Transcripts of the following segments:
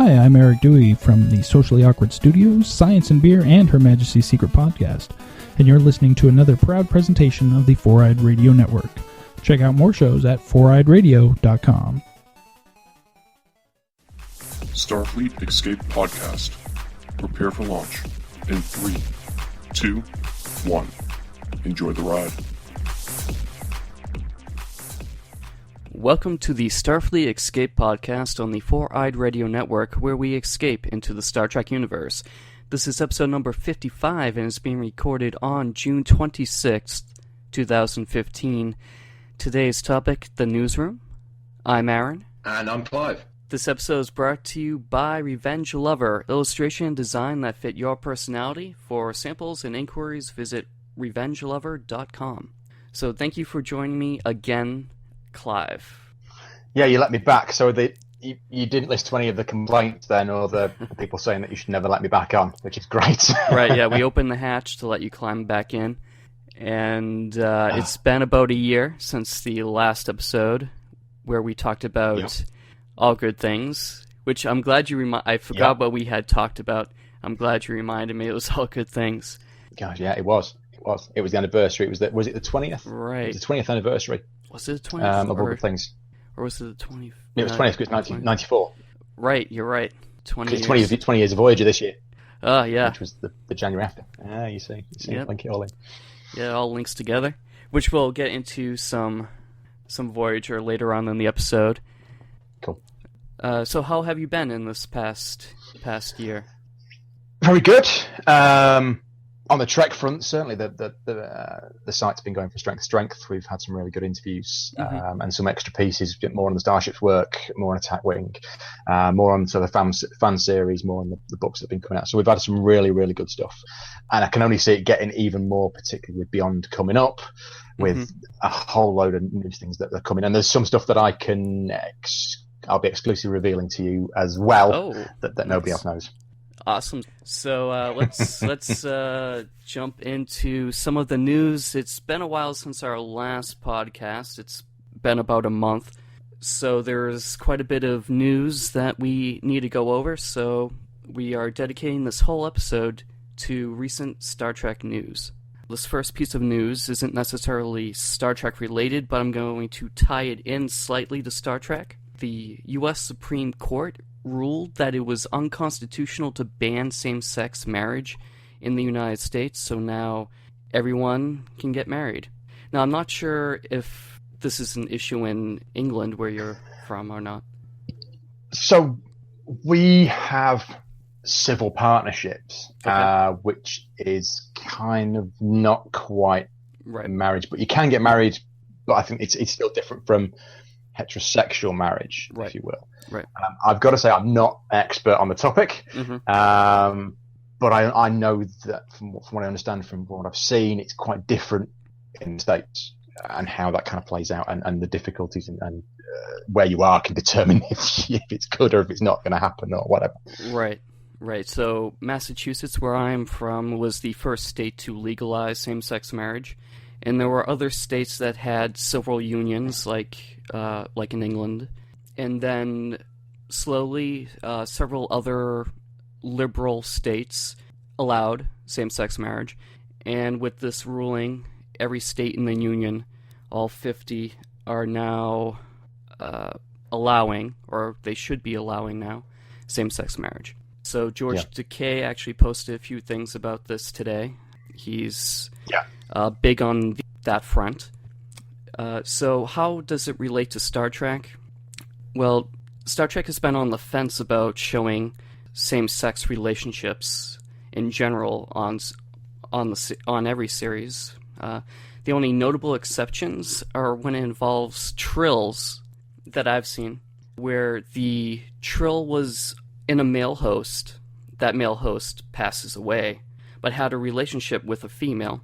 Hi, I'm Eric Dewey from the Socially Awkward Studios, Science and Beer, and Her Majesty's Secret Podcast, and you're listening to another proud presentation of the Four-Eyed Radio Network. Check out more shows at foureyedradio.com. Starfleet Escape Podcast. Prepare for launch in 3, 2, 1. Enjoy the ride. Welcome to the Starfleet Escape Podcast on the Four-Eyed Radio Network, where we escape into the Star Trek universe. This is episode number 55 and is being recorded on June 26th, 2015. Today's topic, the newsroom. I'm Aaron. And I'm Clive. This episode is brought to you by Revenge Lover, illustration and design that fit your personality. For samples and inquiries, visit revengelover.com. So thank you for joining me again, Clive. Yeah, you let me back, so you didn't list to any of the complaints then, or the people saying that you should never let me back on, which is great. Right, yeah, we opened the hatch to let you climb back in, and it's been about a year since the last episode, where we talked about all good things, which I'm glad you I forgot what we had talked about. I'm glad you reminded me it was all good things. God, yeah, it was. It was the anniversary. Was it the 20th? Right. It was the 20th anniversary. Was it the 20th? Of all the things. Or was it the 20th? It was 20th because it's 1994. Right, you're right. 20 years. 20 years of Voyager this year. Oh, yeah. Which was the January after. Ah, you see, Yep. link it all in. Yeah, it all links together, which we'll get into some Voyager later on in the episode. Cool. So how have you been in this past year? Very good. On the Trek front, certainly the site's been going from strength to strength. We've had some really good interviews and some extra pieces, a bit more on the Starship's work, more on Attack Wing, more on sort of fan series, more on the books that have been coming out. So we've had some really, really good stuff. And I can only see it getting even more, particularly with Beyond coming up, with a whole load of new things that are coming. And there's some stuff that I can... I'll be exclusively revealing to you as well that nobody else knows. Awesome. So let's jump into some of the news. It's been a while since our last podcast. It's been about a month. So there's quite a bit of news that we need to go over. So we are dedicating this whole episode to recent Star Trek news. This first piece of news isn't necessarily Star Trek related, but I'm going to tie it in slightly to Star Trek. The U.S. Supreme Court ruled that it was unconstitutional to ban same-sex marriage in the United States, so now everyone can get married. Now, I'm not sure if this is an issue in England, where you're from, or not. So, we have civil partnerships, which is kind of not quite marriage, but you can get married, but I think it's still different from heterosexual marriage, if you will. Right. I've got to say I'm not an expert on the topic, but I know that from what I understand from what I've seen, it's quite different in the States, and how that kind of plays out, and the difficulties and where you are can determine if it's good or if it's not going to happen or whatever. Right. So Massachusetts, where I'm from, was the first state to legalize same-sex marriage. And there were other states that had civil unions, like in England. And then slowly, several other liberal states allowed same-sex marriage. And with this ruling, every state in the union, all 50, are now allowing, or they should be allowing now, same-sex marriage. So George Takei actually posted a few things about this today. He's big on that front. So how does it relate to Star Trek? Well, Star Trek has been on the fence about showing same-sex relationships in general on every series. The only notable exceptions are when it involves trills that I've seen, where the trill was in a male host. That male host passes away, but had a relationship with a female.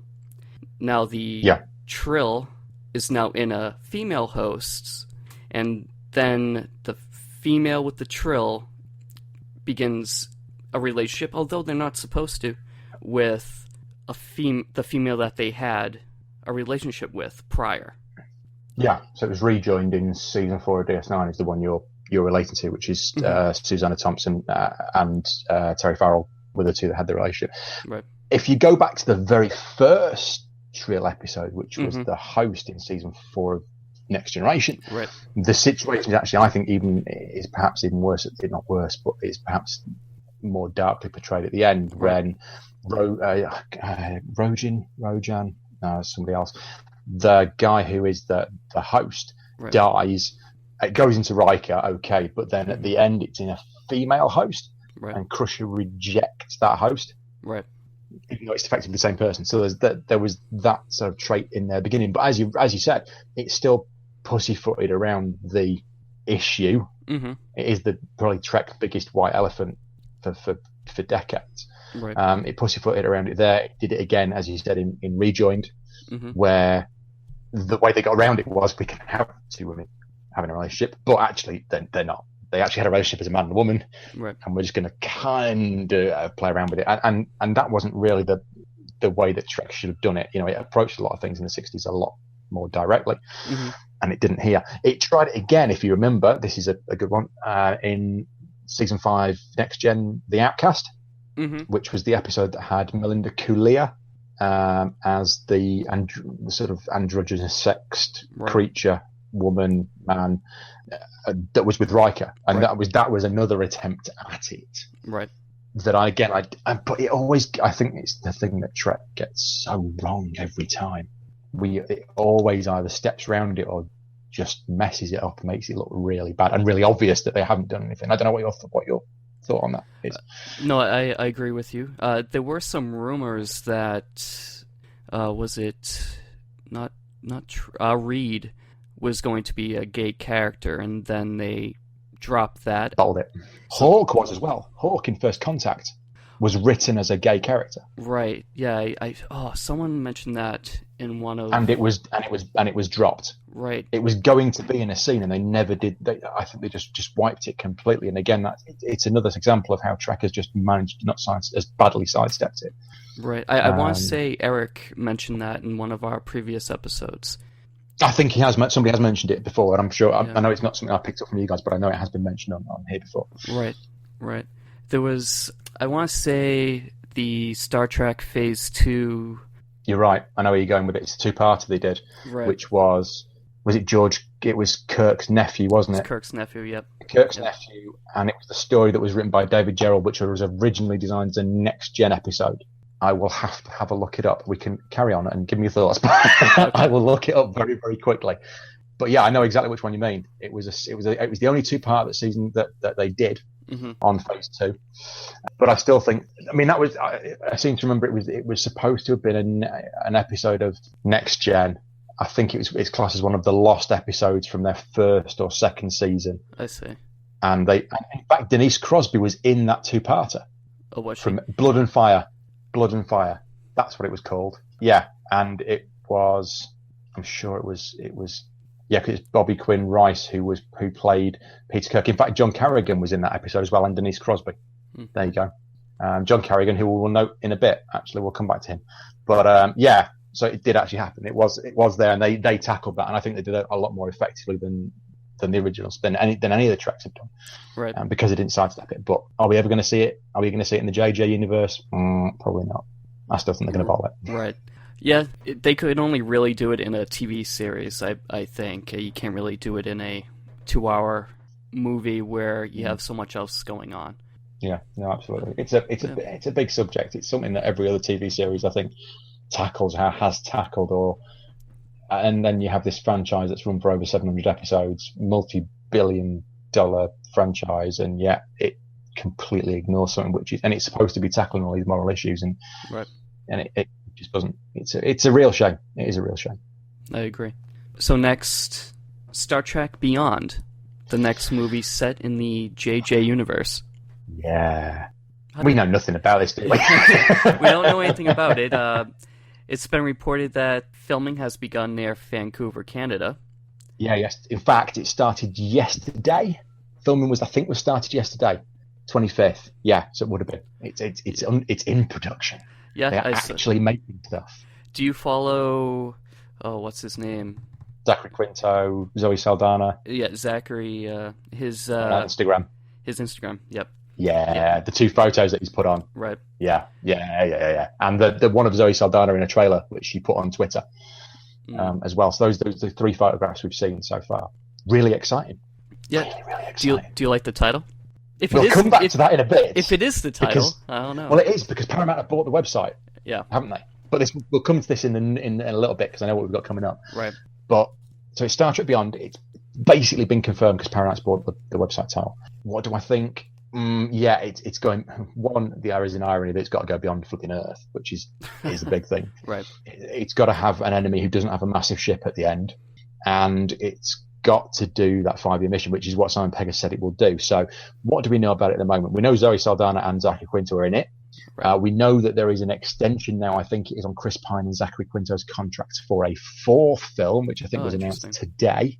Now the trill is now in a female host, and then the female with the trill begins a relationship, although they're not supposed to, with the female that they had a relationship with prior. Yeah, so it was rejoined in season 4 of DS9 is the one you're you're relating to, which is Mm-hmm. Susanna Thompson and Terry Farrell were the two that had the relationship. Right. If you go back to the very first Trill episode, which was Mm-hmm. the host in season 4 of Next Generation, Right. the situation is actually, I think, is perhaps even worse. Not worse, but it's perhaps more darkly portrayed at the end when Rojan, somebody else, the guy who is the host, dies. It goes into Riker, okay, but then at the end it's in a female host, and Crusher rejects that host. Right. Even though it's effectively the same person. So there was that sort of trait in the beginning. But as you said, it's still pussyfooted around the issue. Mm-hmm. It is probably Trek's biggest white elephant for decades. Right. It pussyfooted around it there. It did it again, as you said, in Rejoined, where the way they got around it was we can have two women having a relationship, but actually they're not. They actually had a relationship as a man and a woman, and we're just going to kind of play around with it. And that wasn't really the way that Trek should have done it. You know, it approached a lot of things in the 60s a lot more directly, and it didn't here. It tried it again, if you remember. This is a good one, in season 5, Next Gen, The Outcast, which was the episode that had Melinda Kulia as the sort of androgynous sexed creature, woman, man, that was with Riker, and that was another attempt at it. Right. That but it always, I think it's the thing that Trek gets so wrong every time. It always either steps around it or just messes it up and makes it look really bad and really obvious that they haven't done anything. I don't know what your thought on that is. No, I agree with you. There were some rumors that was it not Reed was going to be a gay character, and then they dropped that. Bottled it. Hawk was as well. Hawk in First Contact was written as a gay character. Right. Yeah. Someone mentioned that in one of. And it was dropped. Right. It was going to be in a scene, and they never did. I think they just wiped it completely. And again, it's another example of how Trek has just managed not as badly sidestepped it. Right. I want to say Eric mentioned that in one of our previous episodes. I think somebody has mentioned it before, and I'm sure, I know it's not something I picked up from you guys, but I know it has been mentioned on here before. Right. There was, I want to say, the Star Trek Phase 2... You're right, I know where you're going with it. It's a 2-parter they did, which was it George, it was Kirk's nephew, wasn't it? Kirk's nephew, yep. Kirk's nephew, and it was the story that was written by David Gerrold, which was originally designed as a Next Gen episode. I will have to have a look it up. We can carry on and give me your thoughts. I will look it up very, very quickly. But yeah, I know exactly which one you mean. It was the only 2-part season that they did on Phase 2. But I still think, I mean, that was, I seem to remember it was supposed to have been an episode of Next Gen. I think it's classed as one of the lost episodes from their first or second season. I see. And in fact, Denise Crosby was in that 2-parter. Oh, was she? From Blood and Fire. That's what it was called. Yeah, and it was. I'm sure it was. Yeah, because it's Bobby Quinn Rice who played Peter Kirk. In fact, John Carrigan was in that episode as well, and Denise Crosby. There you go. John Carrigan, who we'll note in a bit. Actually, we'll come back to him. But yeah, so it did actually happen. It was there, and they tackled that, and I think they did it a lot more effectively than the originals, than any of the Treks have done. Right. Because it didn't sidestep it. But are we ever going to see it? Are we going to see it in the JJ universe? Probably not. I still think they're going to bottle it. Right. Yeah, they could only really do it in a TV series, I think. You can't really do it in a 2-hour movie where you have so much else going on. Yeah, no, absolutely. It's a big subject. It's something that every other TV series, I think, tackles, has tackled, and then you have this franchise that's run for over 700 episodes, multi-billion-dollar franchise, and yet it completely ignores something and it's supposed to be tackling all these moral issues, and it just doesn't. It's a real shame. It is a real shame. I agree. So next, Star Trek Beyond, the next movie set in the JJ universe. Yeah. We know nothing about this, do we? We don't know anything about it. It's been reported that filming has begun near Vancouver, Canada. Yeah, yes. In fact, it started yesterday. Filming was started yesterday, 25th. Yeah, so it would have been. It's in production. Yeah, they're actually making stuff. Do you follow? Oh, what's his name? Zachary Quinto, Zoe Saldana. Yeah, Zachary, his Instagram. His Instagram, yep. Yeah, the 2 photos that he's put on. Right. Yeah. And the one of Zoe Saldana in a trailer, which she put on Twitter as well. So those are the 3 photographs we've seen so far. Really exciting. Yeah. Really exciting. Do you like the title? We'll come back to that in a bit. If it is the title, I don't know. Well, it is, because Paramount have bought the website. Yeah. Haven't they? But we'll come to this in a little bit, because I know what we've got coming up. Right. But so it's Star Trek Beyond. It's basically been confirmed because Paramount's bought the website title. What do I think? It's going. One, there is an irony that it's got to go beyond flipping Earth, which is a big thing. Right. It's got to have an enemy who doesn't have a massive ship at the end, and it's got to do that 5-year mission, which is what Simon Pegg has said it will do. So, what do we know about it at the moment? We know Zoe Saldana and Zachary Quinto are in it. Right. We know that there is an extension now. I think it is on Chris Pine and Zachary Quinto's contracts for a 4th film, which I think was announced today.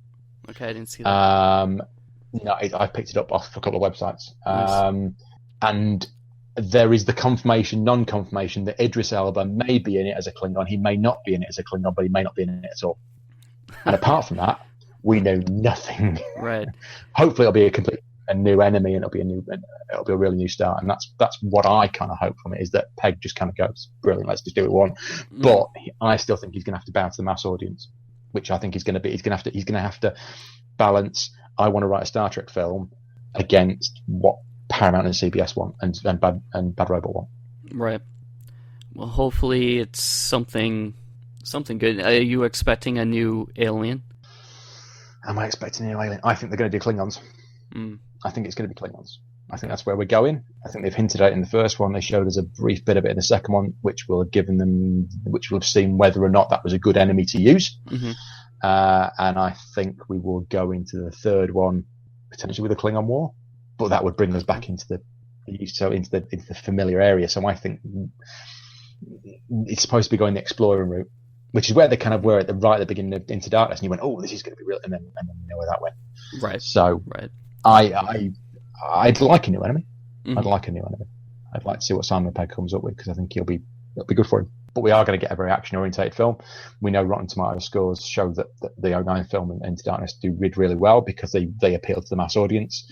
Okay, I didn't see that. No, I picked it up off a couple of websites. Nice. And there is the confirmation, non-confirmation, that Idris Elba may be in it as a Klingon. He may not be in it as a Klingon, but he may not be in it at all. And apart from that, we know nothing. Right. Hopefully, it'll be a new enemy, and it'll be a really new start. And that's what I kind of hope from it, is that Pegg just kind of goes, brilliant, let's just do it one. But I still think he's going to have to bounce the mass audience, which I think he's going to be. He's going to have to balance. I want to write a Star Trek film against what Paramount and CBS want, and Bad Robot want. Right. Well, hopefully it's something good. Are you expecting a new Alien? Am I expecting a new Alien? I think they're going to do Klingons. I think it's going to be Klingons. I think that's where we're going. I think they've hinted at it in the first one. They showed us a brief bit of it in the second one, which will have seen whether or not that was a good enemy to use. Mm-hmm. And I think we will go into the third one potentially with a Klingon war, but that would bring us back into the familiar area. So I think it's supposed to be going the exploring route, which is where they kind of were right at the beginning of Into Darkness, and you went, "Oh, this is going to be real," and then you know where that went. Right. So right. I'd like a new enemy. Mm-hmm. I'd like a new enemy. I'd like to see what Simon Pegg comes up with, because I think it'll be good for him. But we are going to get a very action-orientated film. We know Rotten Tomatoes scores show that the 09 film and Into Darkness did really well, because they appealed to the mass audience,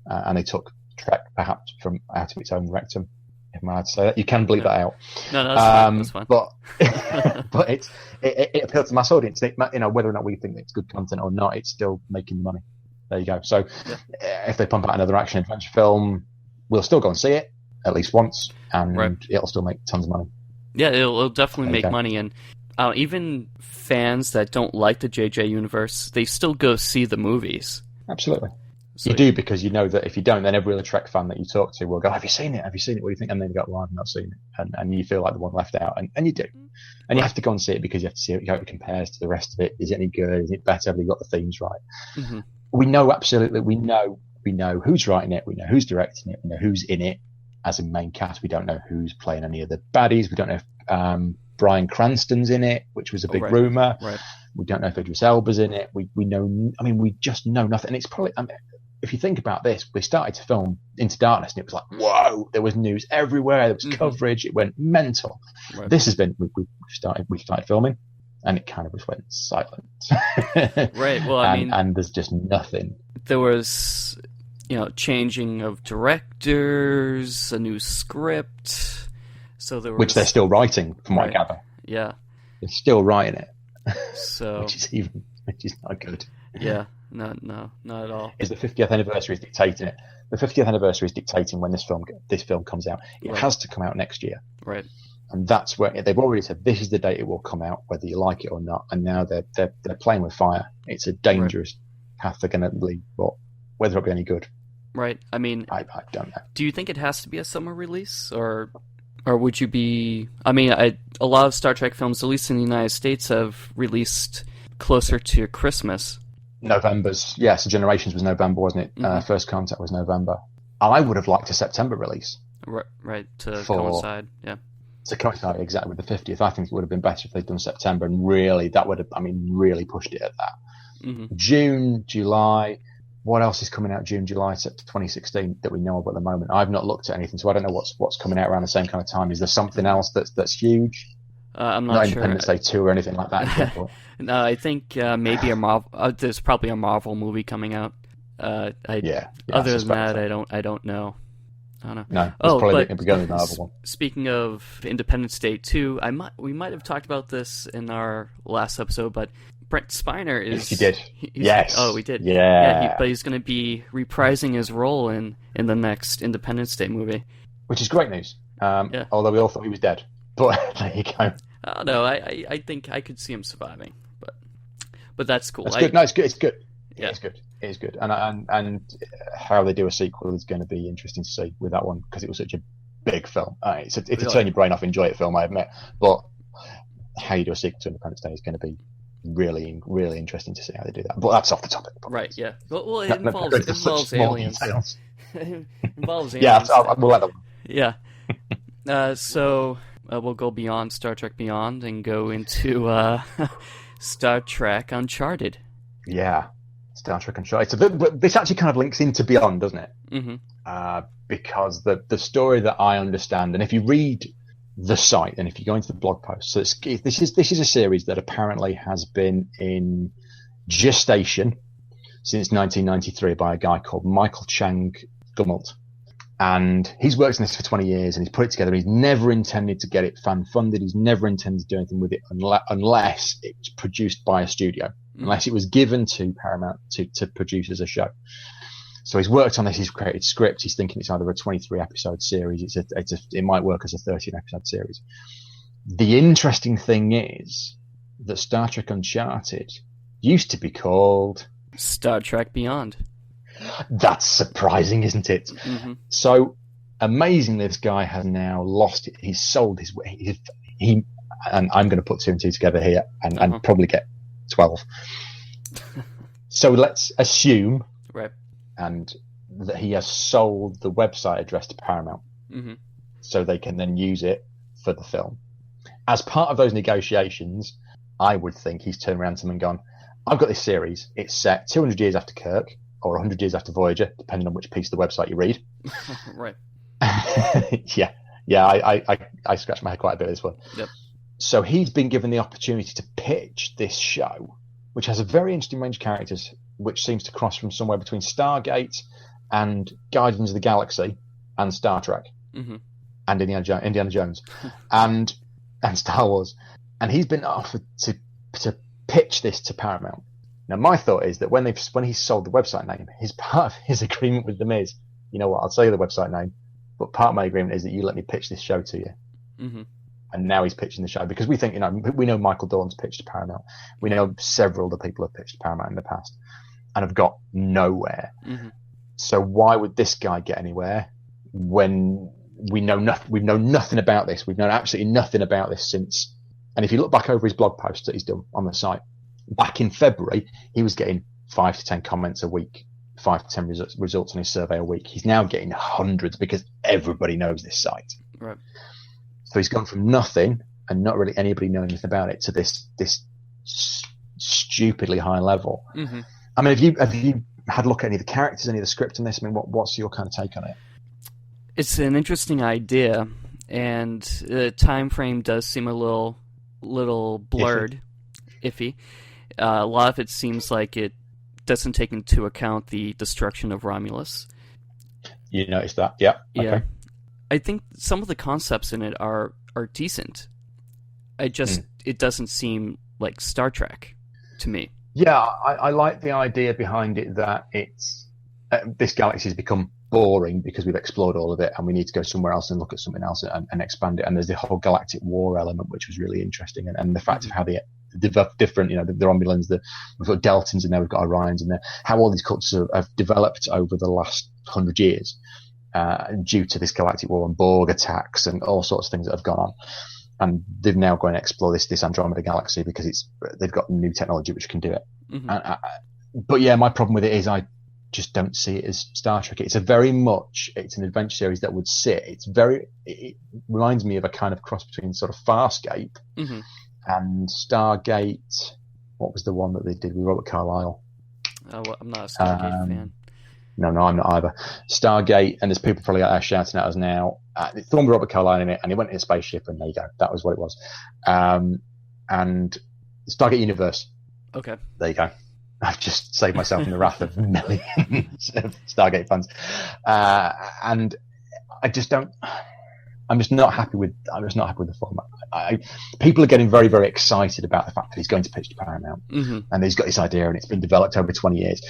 and they took Trek perhaps from out of its own rectum, if I'm allowed to say that. You can bleep that out. No, that's fine. But it appealed to the mass audience. Whether or not we think it's good content or not, it's still making money. There you go. So if they pump out another action-adventure film, we'll still go and see it at least once, and it'll still make tons of money. Yeah, it'll definitely make money, and even fans that don't like the JJ universe, they still go see the movies. Absolutely. So you do, because you know that if you don't, then every other Trek fan that you talk to will go, "Have you seen it? Have you seen it? What do you think?" And then you go, "Well, I've not seen it," and you feel like the one left out, and you do, and you have to go and see it, because you have to see how it compares to the rest of it. Is it any good? Is it better? Have you got the themes right? Mm-hmm. We know absolutely. We know who's writing it. We know who's directing it. We know who's in it as a main cast. We don't know who's playing any of the baddies. We don't know if Bryan Cranston's in it, which was a big rumor. Right. We don't know if Idris Elba's in it. We know. I mean, we just know nothing. And it's probably. If you think about this, we started to film Into Darkness, and it was like, whoa! There was news everywhere. There was coverage. It went mental. Right. This has been. We started filming, and it kind of just went silent. Right. Well, I mean, and there's just nothing. There was, changing of directors, a new script. So there was, which they're still writing, from what I gather. Yeah. They're still writing it. So which is not good. Yeah. No, not at all. Is the 50th anniversary is dictating it? The 50th anniversary is dictating when this film comes out. It has to come out next year. Right. And that's where they've already said this is the date it will come out, whether you like it or not. And now they're playing with fire. It's a dangerous path they're going to lead, but whether it'll be any good, right? I mean, I don't know. Do you think it has to be a summer release, or would you be? I mean, a lot of Star Trek films, at least in the United States, have released closer to Christmas. November's, so Generations was November, wasn't it? Mm-hmm. First Contact was November. I would have liked a September release. Right, to coincide, To coincide exactly with the 50th. I think it would have been better if they'd done September, and really, that would have, really pushed it at that. Mm-hmm. June, July. What else is coming out June, July 2016 that we know of at the moment? I've not looked at anything, so I don't know what's coming out around the same kind of time. Is there something else that's huge? I'm not not sure. Independence Day 2 or anything like that. Yet, but... No, I think maybe a Marvel. There's probably a Marvel movie coming out. Other than that, so. I don't know. I don't know. No, it's probably going to be the Marvel one. Speaking of Independence Day 2, we might have talked about this in our last episode, but Brent Spiner is. Yes, you did. Yes. Oh, we did. Yeah. But he's going to be reprising his role in the next Independence Day movie, which is great news. Although we all thought he was dead, but there you go. No, I think I could see him surviving, but that's cool. That's good. No, it's good. It's good. Yeah. It's good. It is good. And how they do a sequel is going to be interesting to see with that one because it was such a big film. It's a turn your brain off, enjoy it film, I admit. But how you do a sequel to Independence Day is going going to be really, really interesting to see how they do that. But that's off the topic. Right, yeah. Well, it involves aliens. It involves aliens. Yeah, we'll let that one. Yeah. So we'll go beyond Star Trek Beyond and go into Star Trek Uncharted. Yeah. Star Trek Uncharted. But this actually kind of links into Beyond, doesn't it? Mm-hmm. Because the story that I understand, and if you read the site and if you go into the blog post, so this is a series that apparently has been in gestation since 1993 by a guy called Michael Chang Gummelt. And he's worked on this for 20 years and he's put it together. He's never intended to get it fan funded. He's never intended to do anything with it unless it's produced by a studio. Unless it was given to Paramount to produce as a show. So he's worked on this, he's created scripts, he's thinking it's either a 23 episode series, it might work as a 13 episode series. The interesting thing is that Star Trek Uncharted used to be called Star Trek Beyond. That's surprising, isn't it? Mm-hmm. So amazingly, this guy has now lost it. He's sold he and I'm going to put 2 and 2 together here and probably get 12. So let's assume and that he has sold the website address to Paramount so they can then use it for the film. As part of those negotiations, I would think he's turned around to them and gone, I've got this series, it's set 200 years after Kirk or 100 years after Voyager, depending on which piece of the website you read. Right. I scratched my head quite a bit with this one. Yep. So he's been given the opportunity to pitch this show, which has a very interesting range of characters, which seems to cross from somewhere between Stargate and Guardians of the Galaxy and Star Trek and Indiana Jones and Star Wars. And he's been offered to pitch this to Paramount. Now, my thought is that when he sold the website name, his part of his agreement with them is, you know what, I'll tell you the website name, but part of my agreement is that you let me pitch this show to you. Mm-hmm. And now he's pitching the show because we think, we know Michael Dorn's pitched to Paramount. We know several other people have pitched to Paramount in the past and have got nowhere. Mm-hmm. So why would this guy get anywhere when we've known nothing about this? We've known absolutely nothing about this since. And if you look back over his blog posts that he's done on the site, back in February, he was getting 5 to 10 comments a week, 5 to 10 results on his survey a week. He's now getting hundreds because everybody knows this site. Right. So he's gone from nothing and not really anybody knowing anything about it to this stupidly high level. Mm-hmm. I mean, have you had a look at any of the characters, any of the script in this? I mean, what's your kind of take on it? It's an interesting idea, and the time frame does seem a little blurred, iffy. A lot of it seems like it doesn't take into account the destruction of Romulus. You noticed that? Yeah. Yeah. Okay. I think some of the concepts in it are decent. It doesn't seem like Star Trek to me. Yeah, I like the idea behind it that it's this galaxy has become boring because we've explored all of it and we need to go somewhere else and look at something else and expand it. And there's the whole galactic war element, which was really interesting, and the fact of how they develop different, the Romulans, we've got Deltans in there, we've got Orions in there, how all these cultures have developed over the last 100 years. Due to this galactic war and Borg attacks and all sorts of things that have gone on. And they've now gone to explore this Andromeda galaxy because they've got new technology which can do it. Mm-hmm. But yeah, my problem with it is I just don't see it as Star Trek. It's it's an adventure series that would sit. It reminds me of a kind of cross between sort of Farscape and Stargate. What was the one that they did with Robert Carlyle? I'm not a Stargate fan. No, I'm not either. Stargate, and there's people probably out there shouting at us now. Thornbury Robert Carlyle in it, and he went in a spaceship, and there you go. That was what it was. And Stargate Universe. Okay. There you go. I've just saved myself from the wrath of millions of Stargate fans. And I just don't. I'm just not happy with the format. People are getting very, very excited about the fact that he's going to pitch to Paramount, and he's got this idea, and it's been developed over 20 years.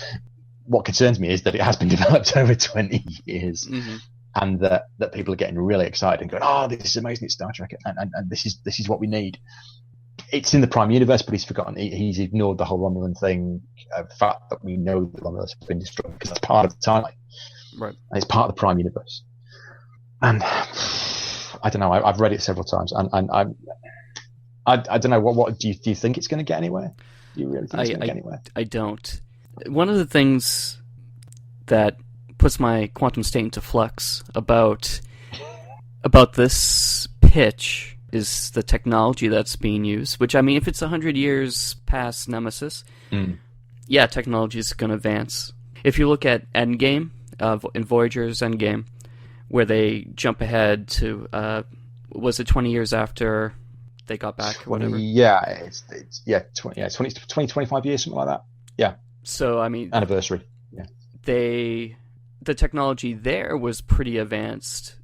What concerns me is that it has been developed over 20 years, and that people are getting really excited and going, "Oh, this is amazing! It's Star Trek, and this is what we need." It's in the Prime Universe, but he's forgotten. He's ignored the whole Romulan thing. The fact that we know that Romulus has been destroyed because that's part of the timeline, right? And it's part of the Prime Universe. And I don't know. I've read it several times, and I don't know. What do you think it's going to get anywhere? Do you really think it's going to get anywhere? I don't. One of the things that puts my quantum state into flux about this pitch is the technology that's being used. Which, I mean, if it's 100 years past Nemesis, yeah, technology is going to advance. If you look at Endgame, in Voyager's Endgame, where they jump ahead to, was it 20 years after they got back or whatever? Yeah, it's 20, 25 years, something like that. Yeah. So, I mean... Anniversary. Yeah. The technology there was pretty advanced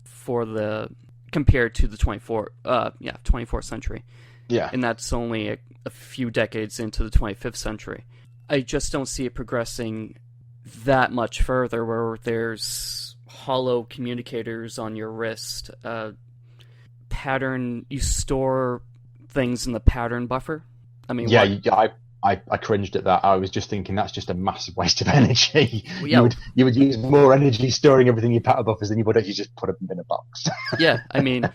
compared to the 24th century. Yeah. And that's only a few decades into the 25th century. I just don't see it progressing that much further, where there's hollow communicators on your wrist, you store things in the pattern buffer. I mean, I cringed at that. I was just thinking that's just a massive waste of energy. Yeah. You would use more energy storing everything in your pattern buffers than you would if you just put them in a box. Yeah, I mean,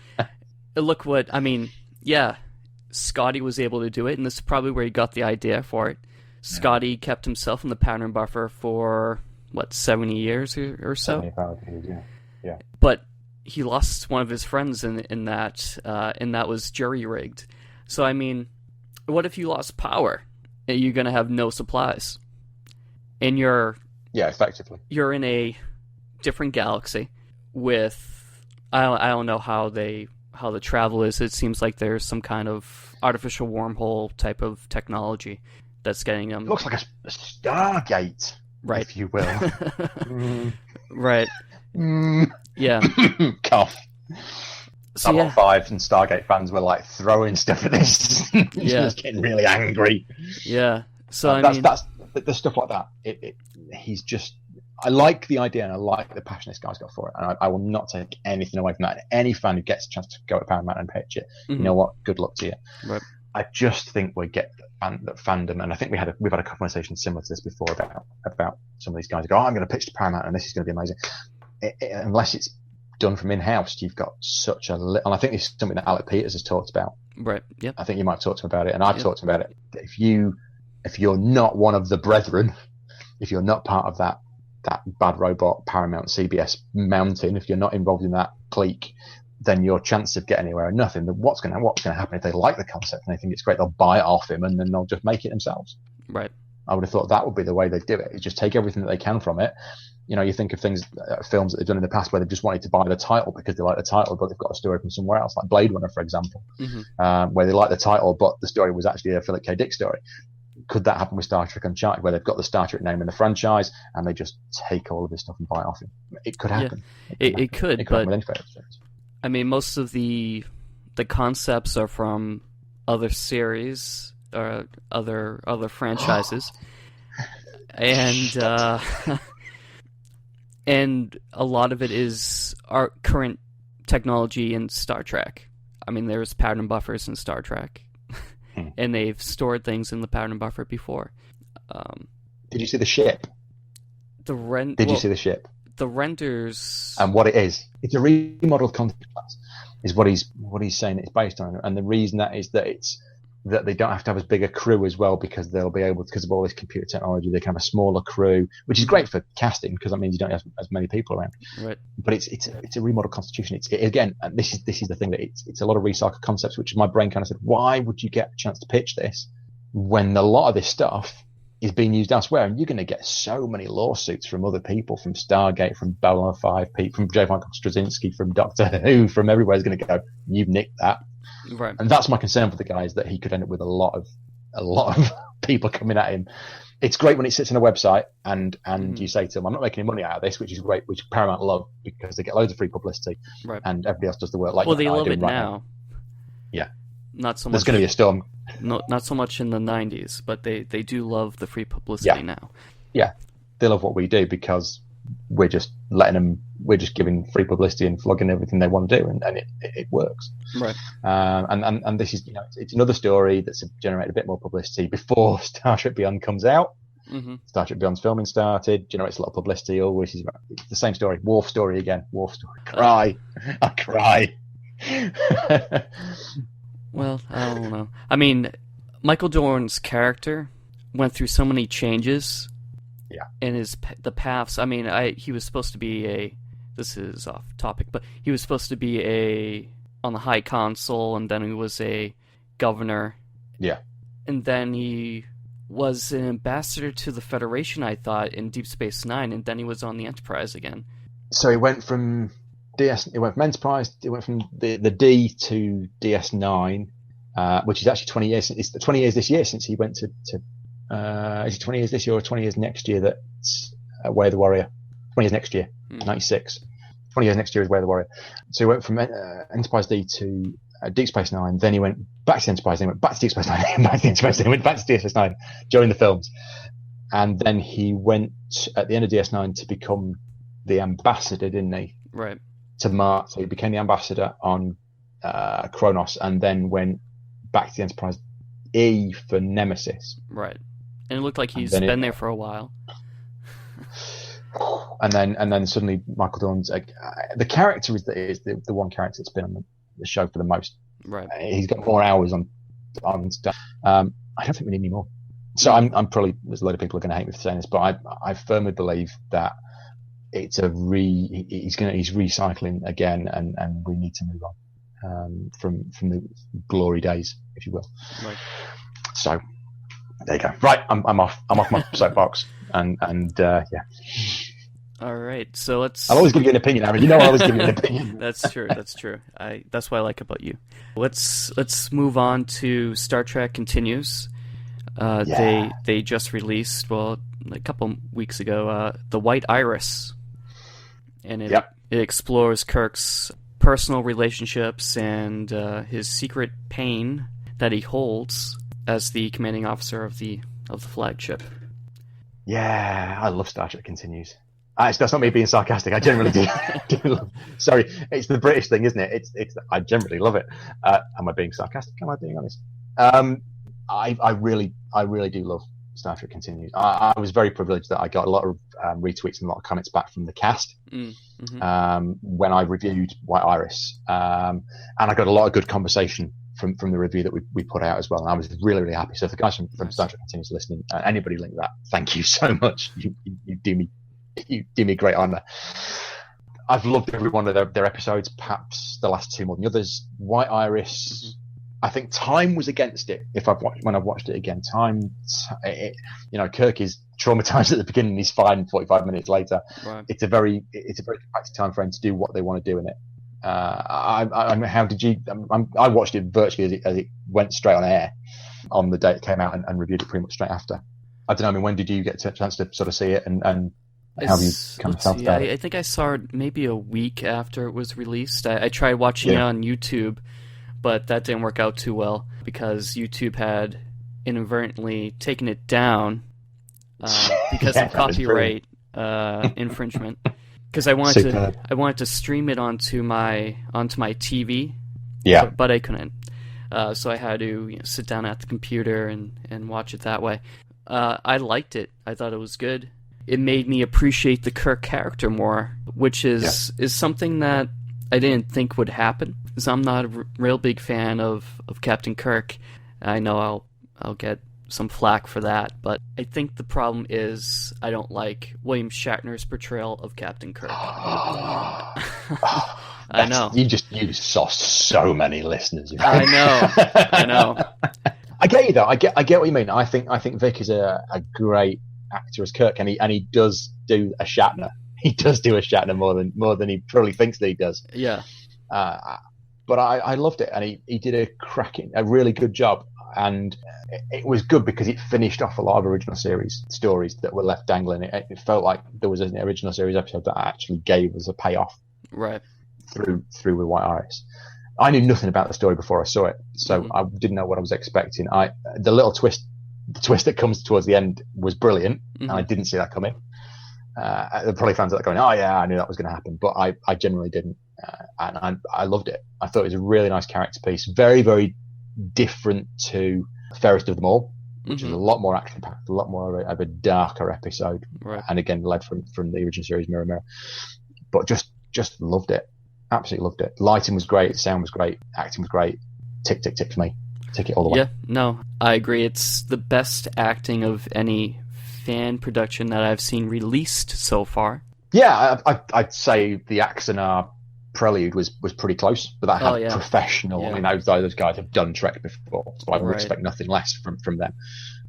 Scotty was able to do it, and this is probably where he got the idea for it. Scotty kept himself in the pattern buffer for 70 years or so. 75 years, yeah. But he lost one of his friends in that, and that was jury-rigged. So, I mean, what if you lost power? You're going to have no supplies. And effectively. You're in a different galaxy with, I don't know how the travel is. It seems like there's some kind of artificial wormhole type of technology that's getting them. It looks like a Stargate, right? If you will. Right. Yeah. Cough. So, Babylon 5 and Stargate fans were like throwing stuff at this. Just getting really angry. Yeah. So that's the stuff like that. He's just. I like the idea and I like the passion this guy's got for it, and I will not take anything away from that. Any fan who gets a chance to go to Paramount and pitch it, you know what? Good luck to you. Right. I just think we get that fandom, and I think we've had a conversation similar to this before about some of these guys who go, I'm going to pitch to Paramount and this is going to be amazing. Unless it's done from in-house, you've got such a and I think this is something that Alec Peters has talked about. Right. Yep. I think you might have talked to him about it, and I've talked to him about it. If you're not one of the brethren, if you're not part of that bad robot Paramount CBS mountain, if you're not involved in that clique, then your chance of getting anywhere are nothing. What's going to happen if they like the concept and they think it's great? They'll buy it off him and then they'll just make it themselves. Right. I would have thought that would be the way they do it. Is just take everything that they can from it. You know, you think of films that they've done in the past where they've just wanted to buy the title because they like the title, but they've got a story from somewhere else, like Blade Runner, for example, where they like the title, but the story was actually a Philip K. Dick story. Could that happen with Star Trek Uncharted, where they've got the Star Trek name in the franchise and they just take all of this stuff and buy it off him? It could happen. Yeah. It could happen with any favorite series. I mean, most of the concepts are from other series or other franchises, and and a lot of it is our current technology in Star Trek. I mean, there's pattern buffers in Star Trek, and they've stored things in the pattern buffer before. Did you see the ship? Did you see the ship? The renders and what it is. It's a remodeled concept class, is what he's saying it's based on, and the reason that is that it's that they don't have to have as big a crew as well because they'll be able, because of all this computer technology, they can have a smaller crew, which is great for casting because that means you don't have as many people around. Right. But it's a remodeled constitution. Again, and this is the thing, that it's a lot of recycled concepts, which my brain kind of said, why would you get a chance to pitch this when a lot of this stuff is being used elsewhere, and you're going to get so many lawsuits from other people, from Stargate, from Babylon 5, from J. Michael Straczynski, from Doctor Who, from everywhere is going to go, you've nicked that. Right. And that's my concern for the guy, is that he could end up with a lot of people coming at him. It's great when it sits on a website and you say to them, I'm not making any money out of this, which is great, which Paramount love, because they get loads of free publicity, right, and everybody else does the work. Like, well, they love it now. Yeah. Not so much. There's going to be a storm. Not so much in the 90s, but they do love the free publicity now. Yeah. They love what we do because we're just giving free publicity and flogging everything they want to do, and it works. Right. And this is, it's another story that's generated a bit more publicity before Star Trek Beyond comes out. Mm-hmm. Star Trek Beyond's filming started, generates a lot of publicity. Always, it's the same story. Worf story again. Worf story. Cry. I cry. Well, I don't know. I mean, Michael Dorn's character went through so many changes. Yeah. In the paths. I mean, he was supposed to be this is off topic, but he was supposed to be on the High Council, and then he was a governor. Yeah. And then he was an ambassador to the Federation, I thought, in Deep Space Nine, and then he was on the Enterprise again. So he went from Enterprise, it went from the D to DS9, which is actually 20 years. It's 20 years this year since he went to is it 20 years this year or 20 years next year that's Way of the Warrior? 20 years next year, 96. 20 years next year is Way of the Warrior. So he went from Enterprise D to Deep Space Nine, then he went back to Enterprise, then he went back to Deep Space Nine, back to Enterprise, then he went back to DS Nine during the films. And then he went at the end of DS9 to become the ambassador, didn't he? Right. To Mars. So he became the ambassador on Kronos, and then went back to the Enterprise E for Nemesis. Right. And it looked like he's been there for a while. And then suddenly Michael Dorn's the character is the one character that's been on the show for the most. Right. He's got more hours on stuff. I don't think we need any more. So I'm probably, there's a lot of people who are going to hate me for saying this, but I firmly believe that it's he's recycling again, and we need to move on from the glory days, if you will. Right. So there you go. Right, I'm off my soapbox, and yeah. All right, so let's. I'll always give you an opinion, Aaron. You know, I always give you an opinion. That's true. That's true. That's what I like about you. Let's move on to Star Trek Continues. They just released, well, a couple weeks ago, The White Iris, and it explores Kirk's personal relationships and his secret pain that he holds as the commanding officer of the flagship. Yeah, I love Star Trek Continues. That's not me being sarcastic. I generally do. Sorry, it's the British thing, isn't it? It's. I generally love it. Am I being sarcastic? Am I being honest? I really do love Star Trek Continues. I was very privileged that I got a lot of retweets and a lot of comments back from the cast when I reviewed White Iris, and I got a lot of good conversation from the review that we put out as well. And I was really, really happy. So if the guys from Star Trek Continues listening, anybody link that, thank you so much. You do me great honour. I've loved every one of their episodes, perhaps the last two more than the others. White Iris, I think time was against it. When I've watched it again, Kirk is traumatized at the beginning. He's fine 45 minutes later. Right. It's a very compacted time frame to do what they want to do in it. How did you? I watched it virtually as it went straight on air on the day it came out, and reviewed it pretty much straight after. I don't know. I mean, when did you get a chance to sort of see it, and how have you kind of felt about it? I think I saw it maybe a week after it was released. I tried watching it on YouTube, but that didn't work out too well because YouTube had inadvertently taken it down because of copyright infringement. Because I wanted to stream it onto my TV, but I couldn't. So I had to sit down at the computer and watch it that way. I liked it. I thought it was good. It made me appreciate the Kirk character more, which is something that I didn't think would happen. Because I'm not a real big fan of Captain Kirk. I know I'll get some flack for that, but I think the problem is I don't like William Shatner's portrayal of Captain Kirk. I know. You sauced so many listeners. I know. I get you though. I get what you mean. I think Vic is a great actor as Kirk, and he does do a Shatner. He does do a Shatner more than he probably thinks that he does. Yeah. But I loved it, and he did a really good job, and it was good because it finished off a lot of original series stories that were left dangling. It felt like there was an original series episode that actually gave us a payoff, right, through with White Iris. I knew nothing about the story before I saw it, so I didn't know what I was expecting. The little twist that comes towards the end was brilliant, and I didn't see that coming. There are probably fans that are going, "Oh yeah, I knew that was going to happen," but I generally didn't, and I loved it. I thought it was a really nice character piece, very very different to Fairest of Them All, which is a lot more action packed, a lot more of a darker episode, right. And again led from the original series Mirror Mirror. But just loved it, absolutely loved it. Lighting was great, sound was great, acting was great. Tick for me, tick it all the way. Yeah, no, I agree. It's the best acting of any fan production that I've seen released so far. Yeah, I'd say the Axanar Prelude was pretty close, but that had professional. Yeah. I mean, those guys have done Trek before, so I would expect nothing less from them.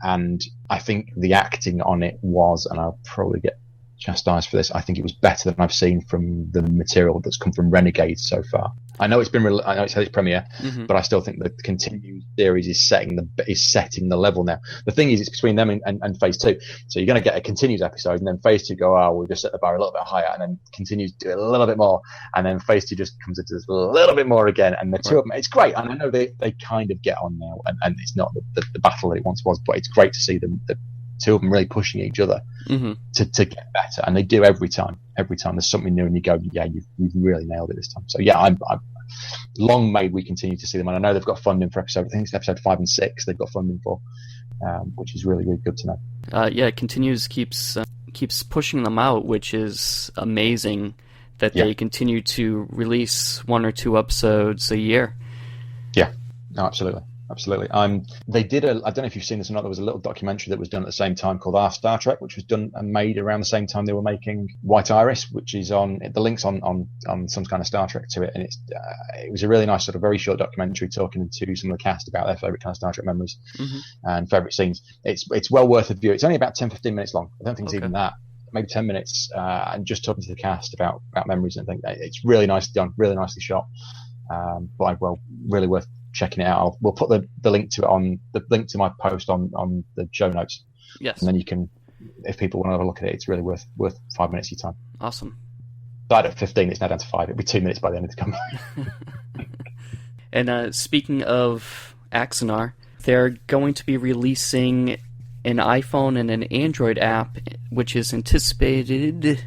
And I think the acting on it was, and I'll probably get chastised for this, I think it was better than I've seen from the material that's come from Renegades so far. I know it's had its premiere, but I still think the continued series is setting the level now. The thing is, it's between them and Phase 2. So you're going to get a continued episode, and then Phase 2 go, we'll just set the bar a little bit higher, and then continues to do it a little bit more, and then Phase 2 just comes into this a little bit more again, and the two of them, it's great. And I know they kind of get on now, and it's not the battle that it once was, but it's great to see them, the two of them really pushing each other to get better, and they do every time. Every time there's something new, and you go, yeah, you've really nailed it this time. So yeah, I'm long may we continue to see them, and I know they've got funding for I think it's episode 5 and 6 they've got funding for, which is really really good to know. It keeps pushing them out, which is amazing that they continue to release 1 or 2 episodes a year. Yeah, no, absolutely. They did I don't know if you've seen this or not, there was a little documentary that was done at the same time called Our Star Trek, which was done and made around the same time they were making White Iris, which is on the links on some kind of Star Trek to it, and it was a really nice sort of very short documentary talking to some of the cast about their favourite kind of Star Trek memories and favourite scenes. It's well worth a view. It's only about 10-15 minutes long. I don't think it's even that, maybe 10 minutes, and just talking to the cast about memories, and I think it's really nicely done, really nicely shot, but really worth checking it out. We'll put the link to it my post on the show notes. Yes. And then you can, if people want to have a look at it, it's really worth 5 minutes of your time. Awesome. Started at 15, it's now down to 5. It'll be 2 minutes by the end of the conversation. And speaking of Axanar, they're going to be releasing an iPhone and an Android app, which is anticipated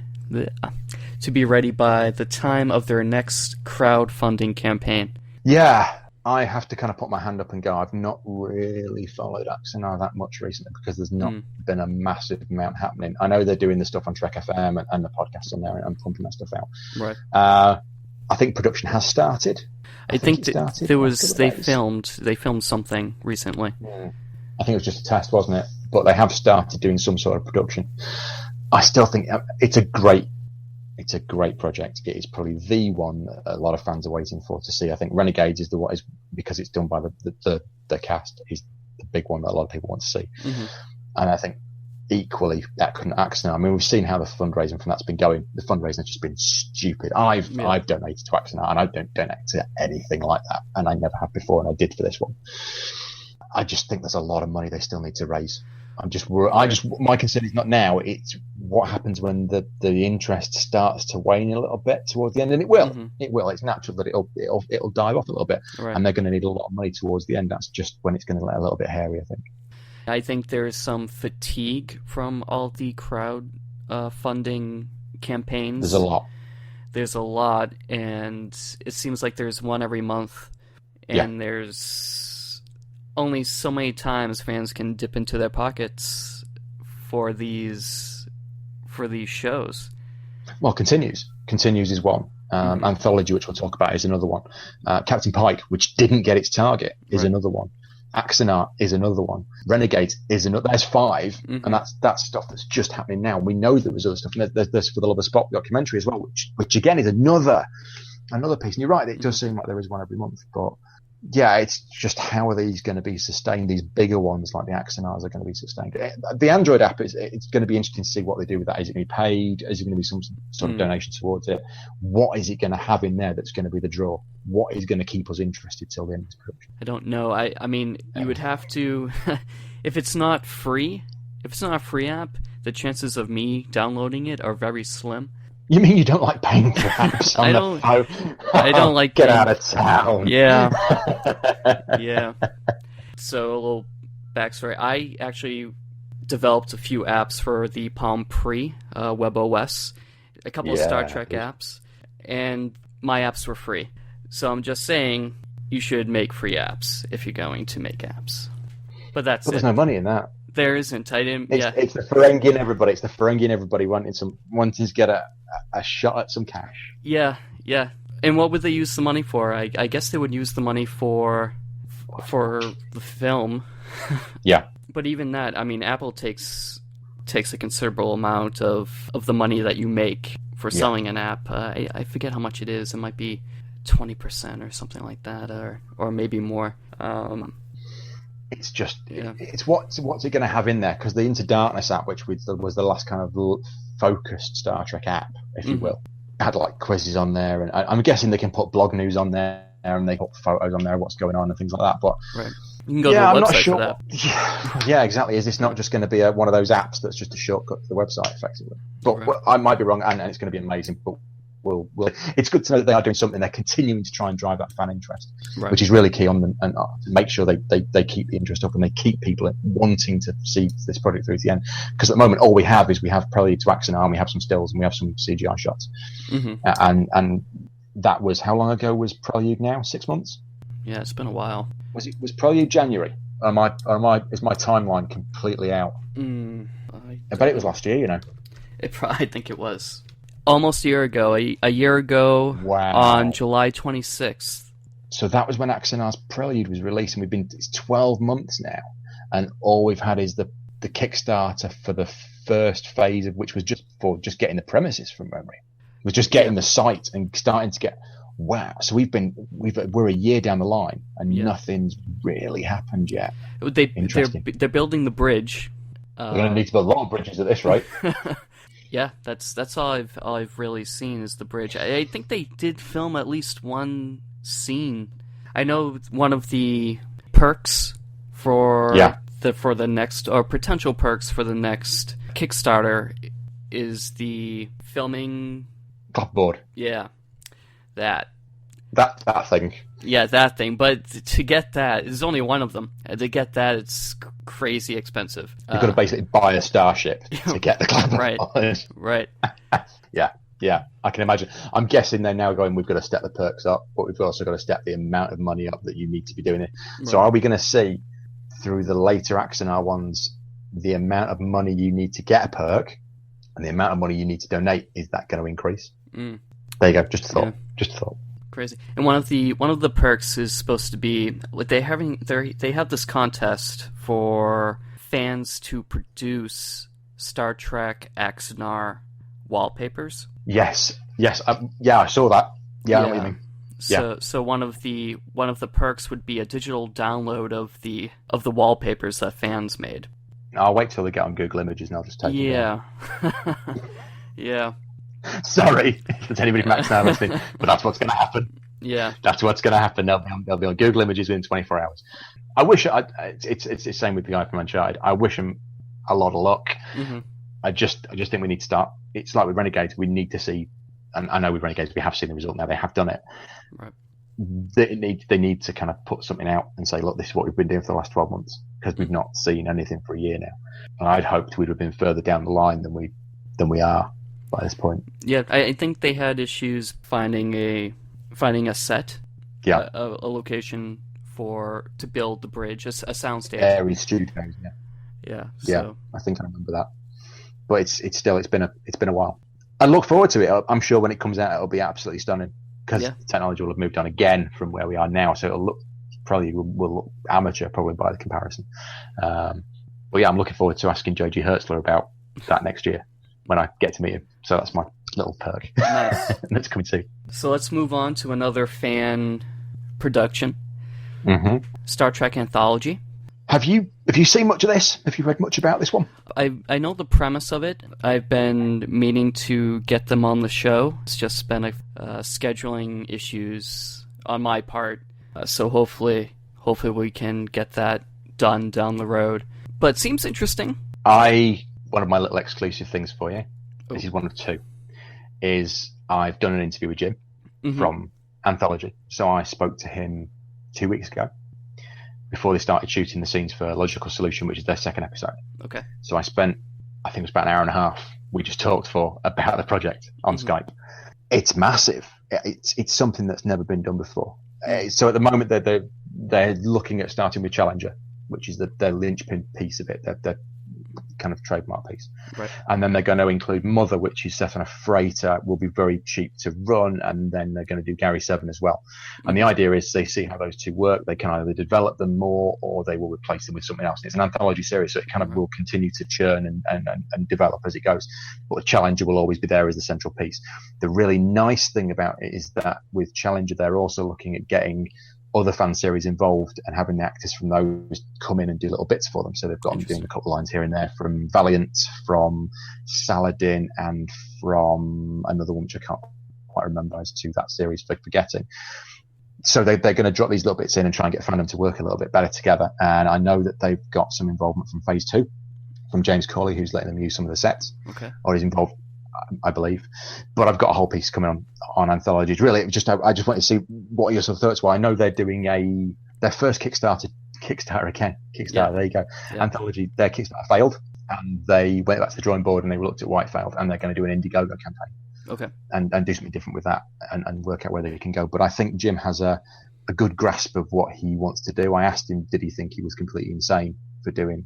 to be ready by the time of their next crowdfunding campaign. Yeah. I have to kind of put my hand up and go, I've not really followed Axanar that much recently because there's not been a massive amount happening. I know they're doing the stuff on Trek FM and the podcasts on there and pumping that stuff out. Right. I think production has started. I think they filmed something recently. Yeah. I think it was just a test, wasn't it? But they have started doing some sort of production. I still think it's a great project. It is probably the one that a lot of fans are waiting for to see. I think Renegades is because it's done by the cast, is the big one that a lot of people want to see. And I think equally that couldn't Axanar. I mean, we've seen how the fundraising from that's been going. The fundraising has just been stupid. I've donated to Axanar, and I don't donate to anything like that, and I never have before, and I did for this one. I just think there's a lot of money they still need to raise. My concern is not now. It's what happens when the interest starts to wane a little bit towards the end, and it will. It will. It's natural that it'll dive off a little bit, and they're going to need a lot of money towards the end. That's just when it's going to get a little bit hairy, I think. I think there's some fatigue from all the crowd funding campaigns. There's a lot, and it seems like there's one every month, and there's only so many times fans can dip into their pockets for these shows. Well, Continues is one. Anthology, which we'll talk about, is another one. Captain Pike, which didn't get its target, is another one. Axanar is another one. Renegades is another. There's 5, and that's stuff that's just happening now. We know that there's other stuff. And there's For the Love of Spock documentary as well, which again is another piece. And you're right, it does seem like there is one every month, but it's just how are these going to be sustained? These bigger ones like the Axonars are going to be sustained. The Android app it's going to be interesting to see what they do with that. Is it going to be paid? Is it going to be some sort of donation towards it? What is it going to have in there that's going to be the draw? What is going to keep us interested till the end of this production? I don't know. I mean, you would have to, if it's not free app, the chances of me downloading it are very slim. You mean you don't like paying for apps on the phone? I don't like Get out of town. Yeah. Yeah. So a little backstory. I actually developed a few apps for the Palm Pre WebOS, a couple of Star Trek apps, and my apps were free. So I'm just saying you should make free apps if you're going to make apps. But there's no money in that. There isn't. I didn't. It's the Ferengi in everybody. It's the Ferengi in everybody wanting to get a shot at some cash. Yeah. And what would they use the money for? I guess they would use the money for the film. Yeah. But even that, I mean, Apple takes a considerable amount of the money that you make for selling an app. I forget how much it is. It might be 20% or something like that, or maybe more. It's just, it's what's it going to have in there? Because the Into Darkness app, which was the last kind of focused Star Trek app, if you will, had like quizzes on there, and I'm guessing they can put blog news on there, and they put photos on there, what's going on, and things like that. But right. You can go to the website I'm not sure. For that. Yeah, exactly. Is this not just going to be one of those apps that's just a shortcut to the website, effectively? But I might be wrong, and it's going to be amazing. But it's good to know that they are doing something. They're continuing to try and drive that fan interest, which is really key on them, and to make sure they keep the interest up and they keep people wanting to see this project through to the end. Because at the moment, all we have Prelude to Axonar, and we have some stills, and we have some CGI shots. And that was, how long ago was Prelude now? 6 months? Yeah, it's been a while. Was Prelude January? Is my timeline completely out? I bet it was last year. I think it was almost a year ago. A year ago, on July 26th. So that was when Axonar's Prelude was released, and it's 12 months now, and all we've had is the Kickstarter for the first phase of which was just getting the premises from memory. It was just getting the site and starting to get. Wow! So we're a year down the line, and nothing's really happened yet. They're building the bridge. We're going to need to build a lot of bridges at this rate. Yeah, that's all I've really seen is the bridge. I think they did film at least one scene. I know one of the perks for the next, or potential perks for the next Kickstarter, is the filming clapboard. Yeah. That thing. Yeah, that thing. But to get that, there's only one of them. To get that, it's crazy expensive. You've got to basically buy a starship to get the clapboard. Right. Yeah. I can imagine. I'm guessing they're now going, we've got to step the perks up, but we've also got to step the amount of money up that you need to be doing it. Right. So are we going to see, through the later Axonar ones, the amount of money you need to get a perk and the amount of money you need to donate, is that going to increase? There you go. Just a thought. Just a thought. Crazy. And one of the perks is supposed to be they have this contest for fans to produce Star Trek Axonar wallpapers. Yes. I saw that. Yeah, I know what you mean. So one of the perks would be a digital download of the wallpapers that fans made. I'll wait till they get on Google Images and I'll just take it. Yeah. Yeah. Sorry if there's anybody from Axonar listening, but that's what's going to happen. Yeah. That's what's going to happen. They'll be on Google Images within 24 hours. I wish it's the same with the guy from Uncharted. I wish him a lot of luck. I just think we need to start. It's like with Renegades, we need to see, and I know with Renegades we have seen the result now. They have done it. Right. They need to kind of put something out and say, look, this is what we've been doing for the last 12 months, because we've not seen anything for a year now. And I'd hoped we'd have been further down the line than we are by this point. Yeah, I think they had issues finding a set, a location to build the bridge, a soundstage. Airy studios, yeah. Yeah, I think I remember that. But it's been a while. I look forward to it. I'm sure when it comes out, it'll be absolutely stunning, because the technology will have moved on again from where we are now. So it'll will look amateur probably by the comparison. But yeah, I'm looking forward to asking J.G. Hertzler about that next year when I get to meet him. So that's my little perk. Nice. That's coming soon. So let's move on to another fan production. Star Trek anthology. Have you seen much of this? Have you read much about this one? I know the premise of it. I've been meaning to get them on the show. It's just been scheduling issues on my part. So hopefully we can get that done down the road. But it seems interesting. One of my little exclusive things for you, this is one of two, is I've done an interview with Jim from Anthology. So I spoke to him 2 weeks ago before they started shooting the scenes for Logical Solution, which is their second episode. Okay. So I spent, I think it was about an hour and a half, we just talked about the project on Skype. It's massive. It's something that's never been done before. So at the moment they're looking at starting with Challenger, which is their linchpin piece of it, their kind of trademark piece. Right. And then they're going to include Mother, which is set on a freighter, will be very cheap to run, and then they're going to do Gary 7 as well. And the idea is they see how those two work, they can either develop them more or they will replace them with something else. And it's an anthology series, so it kind of will continue to churn and develop as it goes. But the Challenger will always be there as the central piece. The really nice thing about it is that with Challenger, they're also looking at getting other fan series involved and having the actors from those come in and do little bits for them. So they've got them doing a couple of lines here and there from Valiant, from Saladin, and from another one which I can't quite remember as to that series for forgetting. So they're going to drop these little bits in and try and get fandom to work a little bit better together. And I know that they've got some involvement from Phase 2 from James Corley, who's letting them use some of the sets. Okay. Or he's involved, I believe. But I've got a whole piece coming on anthologies. Really, I just wanted to see what your sort of thoughts were. I know they're doing their first Kickstarter again. Kickstarter, there you go. Yeah. Anthology, their Kickstarter failed, and they went back to the drawing board and they looked at why it failed, and they're going to do an Indiegogo campaign. Okay. And do something different with that and work out where they can go. But I think Jim has a good grasp of what he wants to do. I asked him, did he think he was completely insane for doing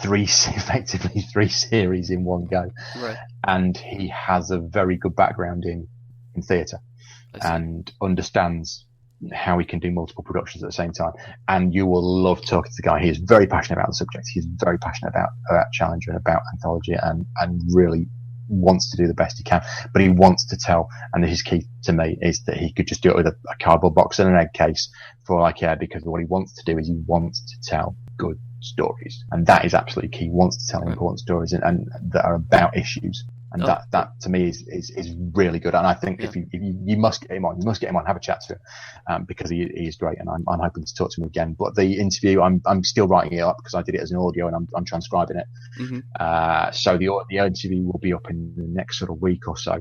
effectively three series in one go? Right. And he has a very good background in theatre and understands how he can do multiple productions at the same time. And you will love talking to the guy. He is very passionate about the subject. He's very passionate about Challenger and about anthology, and really wants to do the best he can. But he wants to tell, and this is key to me, is that he could just do it with a cardboard box and an egg case for all I care, because what he wants to do is he wants to tell good stories, and that is absolutely key. He wants to tell important stories and that are about issues, and that to me is really good. And I think if you must get him on, have a chat to him, because he is great, and I'm hoping to talk to him again. But the interview, I'm still writing it up because I did it as an audio and I'm transcribing it. So the interview will be up in the next sort of week or so,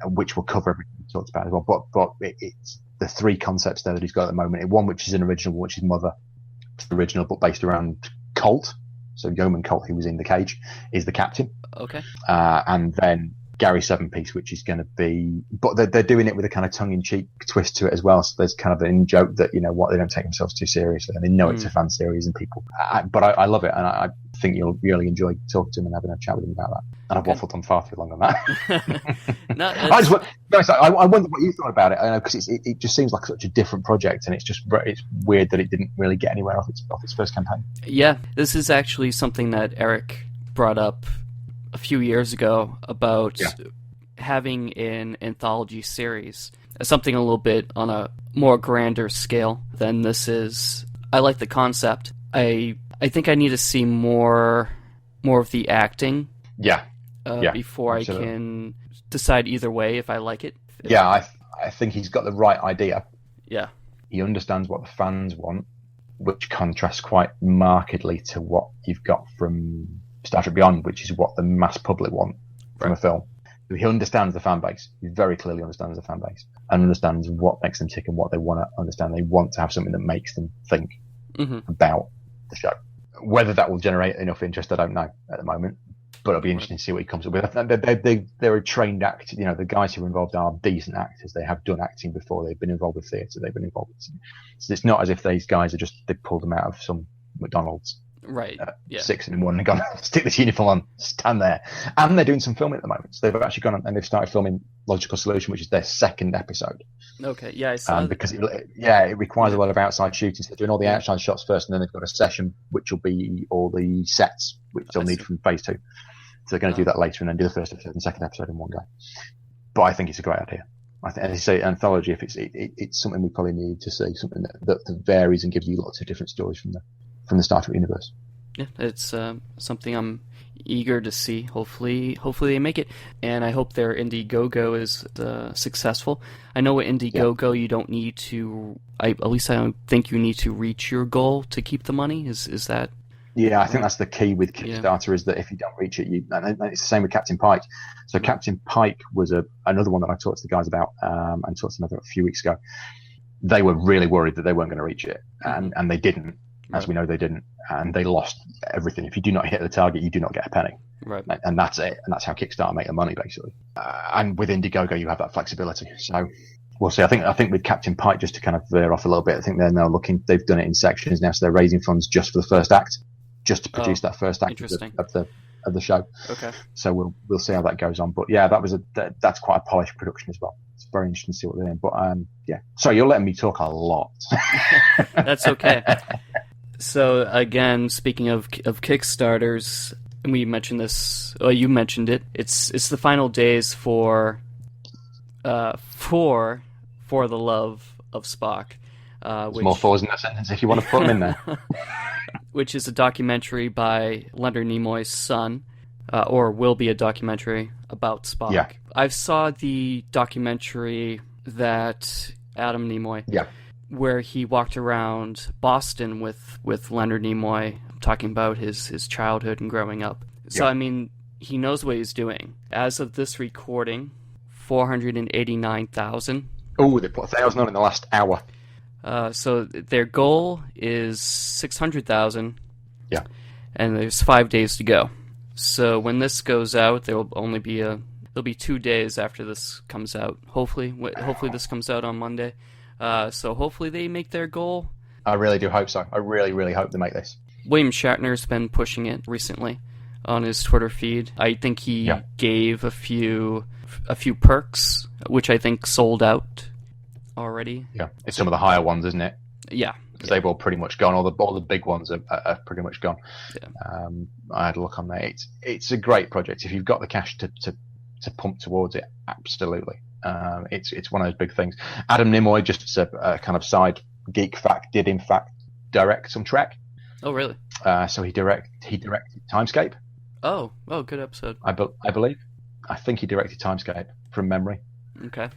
which will cover everything we talked about as well. But it's the three concepts there that he's got at the moment. One which is an original, which is Mother, original, but based around Colt. So Yeoman Colt, who was in the cage, is the captain. Okay. And then Gary 7 piece, which is going to be, but they're doing it with a kind of tongue-in-cheek twist to it as well. So there's kind of an in-joke that, you know what, they don't take themselves too seriously, and they know it's a fan series, and people. But I love it, and I think you'll really enjoy talking to him and having a chat with him about that. And I've waffled on far too long on that. I wonder what you thought about it, because it just seems like such a different project, and it's weird that it didn't really get anywhere off its first campaign. Yeah, this is actually something that Eric brought up a few years ago about having an anthology series, something a little bit on a more grander scale than this is. I like the concept. I think I need to see more of the acting. Before absolutely. I can decide either way if I like it. I think he's got the right idea. Yeah. He understands what the fans want, which contrasts quite markedly to what you've got from Star Trek Beyond, which is what the mass public want from a film. He understands the fan base. He very clearly understands the fan base and understands what makes them tick and what they want to understand. They want to have something that makes them think about the show. Whether that will generate enough interest, I don't know at the moment, but it'll be interesting to see what he comes up with. They're a trained actor. You know, the guys who are involved are decent actors. They have done acting before. They've been involved with theatre. They've been involved with. So it's not as if these guys are they pulled them out of some McDonald's. Right. 6 in the morning and gone, stick this uniform on, stand there. And they're doing some filming at the moment. So they've actually gone and they've started filming Logical Solution, which is their second episode. Okay, yeah, I saw that. Because it requires a lot of outside shooting. So they're doing all the outside shots first, and then they've got a session which will be all the sets, which they'll need from Phase 2. So they're going to do that later and then do the first episode and second episode in one go. But I think it's a great idea. I think, as you say, anthology. If it's something we probably need to see, something that varies and gives you lots of different stories from the Star Trek universe. Yeah, it's something I'm eager to see. Hopefully they make it, and I hope their Indiegogo is successful. I know with Indiegogo you don't need to. At least I don't think you need to reach your goal to keep the money. Is that? Yeah, I think that's the key with Kickstarter is that if you don't reach it, and it's the same with Captain Pike. So Captain Pike was another one that I talked to the guys about and talked to them a few weeks ago. They were really worried that they weren't going to reach it, and they didn't. As we know, they didn't, and they lost everything. If you do not hit the target, you do not get a penny. Right. And that's it. And that's how Kickstarter make their money, basically. And with Indiegogo, you have that flexibility. So we'll see. I think with Captain Pike, just to kind of veer off a little bit, I think they're now they've done it in sections now, so they're raising funds just for the first act, just to produce that first act of the show. Okay. So we'll see how that goes on. But yeah, that's quite a polished production as well. It's very interesting to see what they're doing. But yeah. Sorry, you're letting me talk a lot. That's okay. So again, speaking of Kickstarters, we mentioned this. Oh, you mentioned it. It's the final days for the love of Spock. There's more fours in that sentence if you want to put them in there. Which is a documentary by Leonard Nimoy's son, or will be a documentary about Spock. Yeah. I saw the documentary that Adam Nimoy. Yeah. Where he walked around Boston with Leonard Nimoy talking about his childhood and growing up. So, I mean, he knows what he's doing. As of this recording, 489,000. Oh, they put 1,000 on in the last hour. So their goal is 600,000. Yeah. And there's 5 days to go. So when this goes out, there will only be there'll be 2 days after this comes out. Hopefully this comes out on Monday. So hopefully they make their goal. I really do hope so. I really, really hope they make this. William Shatner's been pushing it recently on his Twitter feed. I think he gave a few perks, which I think sold out already. Yeah, it's some of the higher ones, isn't it? Yeah. Because they've all pretty much gone. All the big ones are pretty much gone. Yeah. I had a look on there. It's a great project. If you've got the cash to pump towards it, absolutely. It's one of those big things. Adam Nimoy, just as a kind of side geek fact, did in fact direct some Trek. Oh, really? So he directed Timescape. Oh, good episode. I believe. I think he directed Timescape from memory. Okay.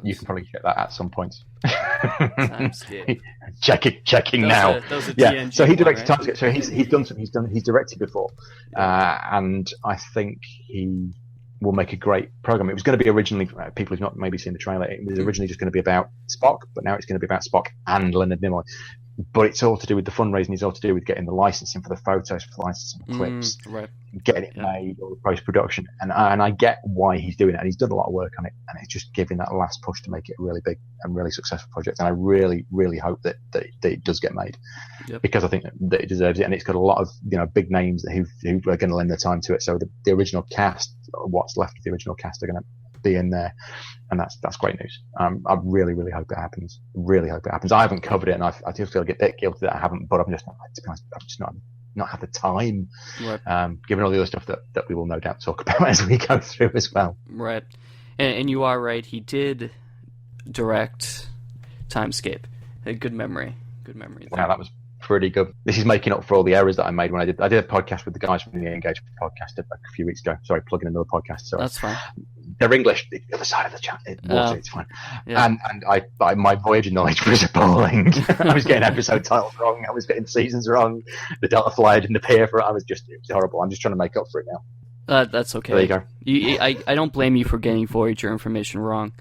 You can probably check that at some point. Timescape. Checking now. Those are yeah. TNG So he directed right? Timescape. So he's directed before, and I think he will make a great program. It was going to be originally, people who've not maybe seen the trailer, it was originally just going to be about Spock, but now it's going to be about Spock and Leonard Nimoy. But it's all to do with the fundraising. It's all to do with getting the licensing for the photos, for licensing clips, right. getting it made, all the post-production. And I get why he's doing it. And he's done a lot of work on it. And it's just giving that last push to make it a really big and really successful project. And I really, really hope that it does get made. Yep. Because I think that it deserves it. And it's got a lot of big names who are going to lend their time to it. So the original cast, what's left of the original cast, are going to be in there, and that's great news. I really, really hope it happens. Really hope it happens. I haven't covered it, and I do feel a bit guilty that I haven't. But I'm just, to be honest, I've just not had the time. Right. Given all the other stuff that we will no doubt talk about as we go through as well. Right, and you are right. He did direct Timescape. A good memory. Good memory. Wow, that was pretty good. This is making up for all the errors that I made when I did a podcast with the guys from the Engagement podcast a few weeks ago. Sorry, plugging another podcast. Sorry. That's fine. They're English, the other side of the chat. It's fine. Yeah. And I my Voyager knowledge was appalling. I was getting episode titles wrong. I was getting seasons wrong. The Delta Flyer didn't appear for it. It was horrible. I'm just trying to make up for it now. That's okay. There you go. I don't blame you for getting Voyager information wrong.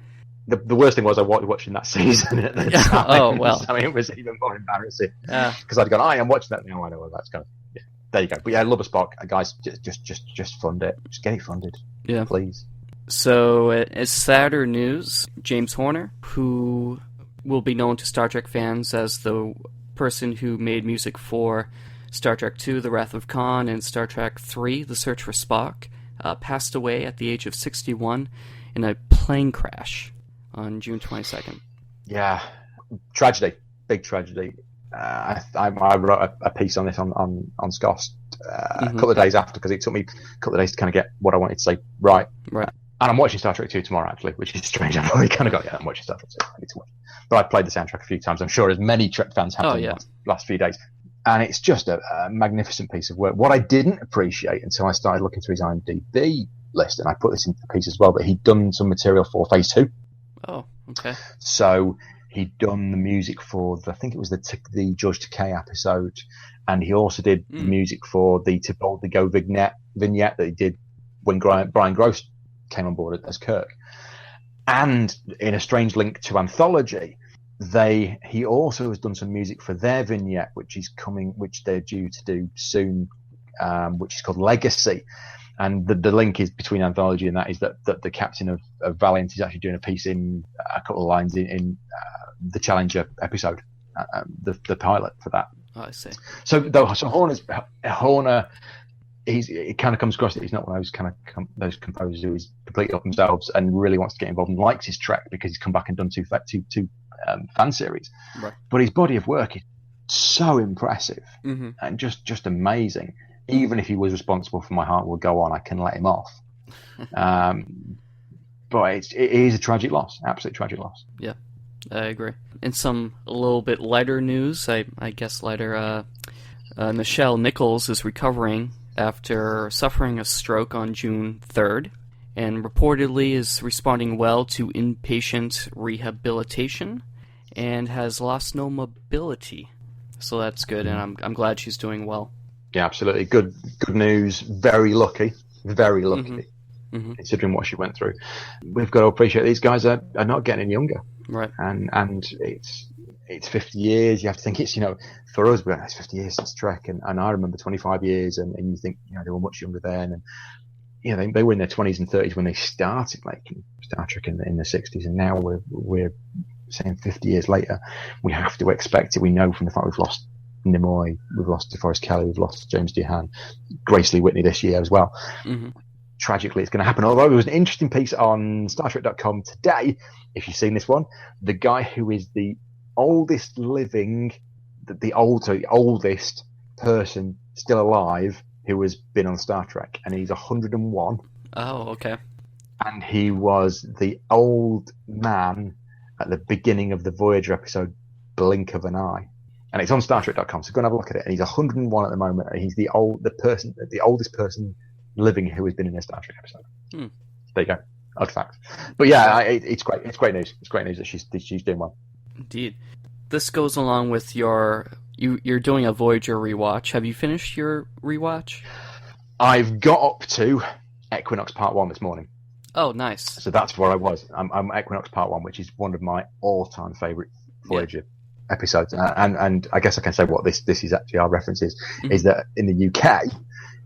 The worst thing was I was watching that season at the time. Oh, well. So it was even more embarrassing. Because I'd gone, I am watching that now. I know where that's going. Yeah, there you go. But yeah, love a Spock. Guys, just fund it. Just get it funded. Yeah. Please. So, as sadder news, James Horner, who will be known to Star Trek fans as the person who made music for Star Trek II, The Wrath of Khan, and Star Trek III, The Search for Spock, passed away at the age of 61 in a plane crash on June 22nd. Yeah, tragedy, big tragedy. I wrote a piece on this on SCOST a couple of days after, because it took me a couple of days to kind of get what I wanted to say right. And I'm watching Star Trek 2 tomorrow, actually, which is strange. I've already kind of got, I'm watching Star Trek 2. I need to watch. But I've played the soundtrack a few times. I'm sure as many Trek fans have in the last few days. And it's just a magnificent piece of work. What I didn't appreciate until I started looking through his IMDb list, and I put this into the piece as well, but he'd done some material for Phase 2. Oh, okay. So he'd done the music for, I think it was the George Takei episode, and he also did the music for the To Boldly Go vignette that he did when Brian Gross came on board as Kirk. And in a strange link to Anthology, he also has done some music for their vignette, which they're due to do soon, which is called Legacy. And the link is between Anthology and that is that the captain of Valiant is actually doing a piece in a couple of lines in the Challenger episode, the pilot for that. Oh, I see. So Horner, it kind of comes across that he's not one of those those composers who is completely up themselves and really wants to get involved and likes his Trek because he's come back and done two fan series. Right. But his body of work is so impressive and just amazing. Even if he was responsible for My Heart Will Go On, I can let him off. But it is a tragic loss, absolute tragic loss. Yeah, I agree. In some a little bit lighter news, I guess lighter, Nichelle Nichols is recovering after suffering a stroke on June 3rd, and reportedly is responding well to inpatient rehabilitation, and has lost no mobility. So that's good, and I'm glad she's doing well. Yeah, absolutely. Good news. Very lucky. Considering what she went through. We've got to appreciate these guys are not getting any younger. Right. And it's 50 years. You have to think it's, for us, it's 50 years since Trek. And I remember 25 years and you think, they were much younger then. And, they were in their 20s and 30s when they started making Star Trek in the 60s. And now we're saying 50 years later, we have to expect it. We know from the fact we've lost Nimoy, we've lost DeForest Kelley, we've lost James Doohan, Grace Lee Whitney this year as well. Tragically, it's going to happen. Although there was an interesting piece on StarTrek.com today, if you've seen this one, the guy who is the oldest living, the oldest person still alive who has been on Star Trek, and he's 101. Oh, okay. And he was the old man at the beginning of the Voyager episode, Blink of an Eye. And it's on StarTrek.com, so go and have a look at it. And he's 101 at the moment, and he's the oldest person living who has been in a Star Trek episode. There you go, odd fact. But yeah, it's great. It's great news. It's great news that she's doing well. Indeed. This goes along with you're doing a Voyager rewatch. Have you finished your rewatch? I've got up to Equinox Part 1 this morning. Oh, nice. So that's where I was. I'm Equinox Part 1, which is one of my all-time favourite Voyager episodes. And I guess I can say what this is actually our reference is that in the UK,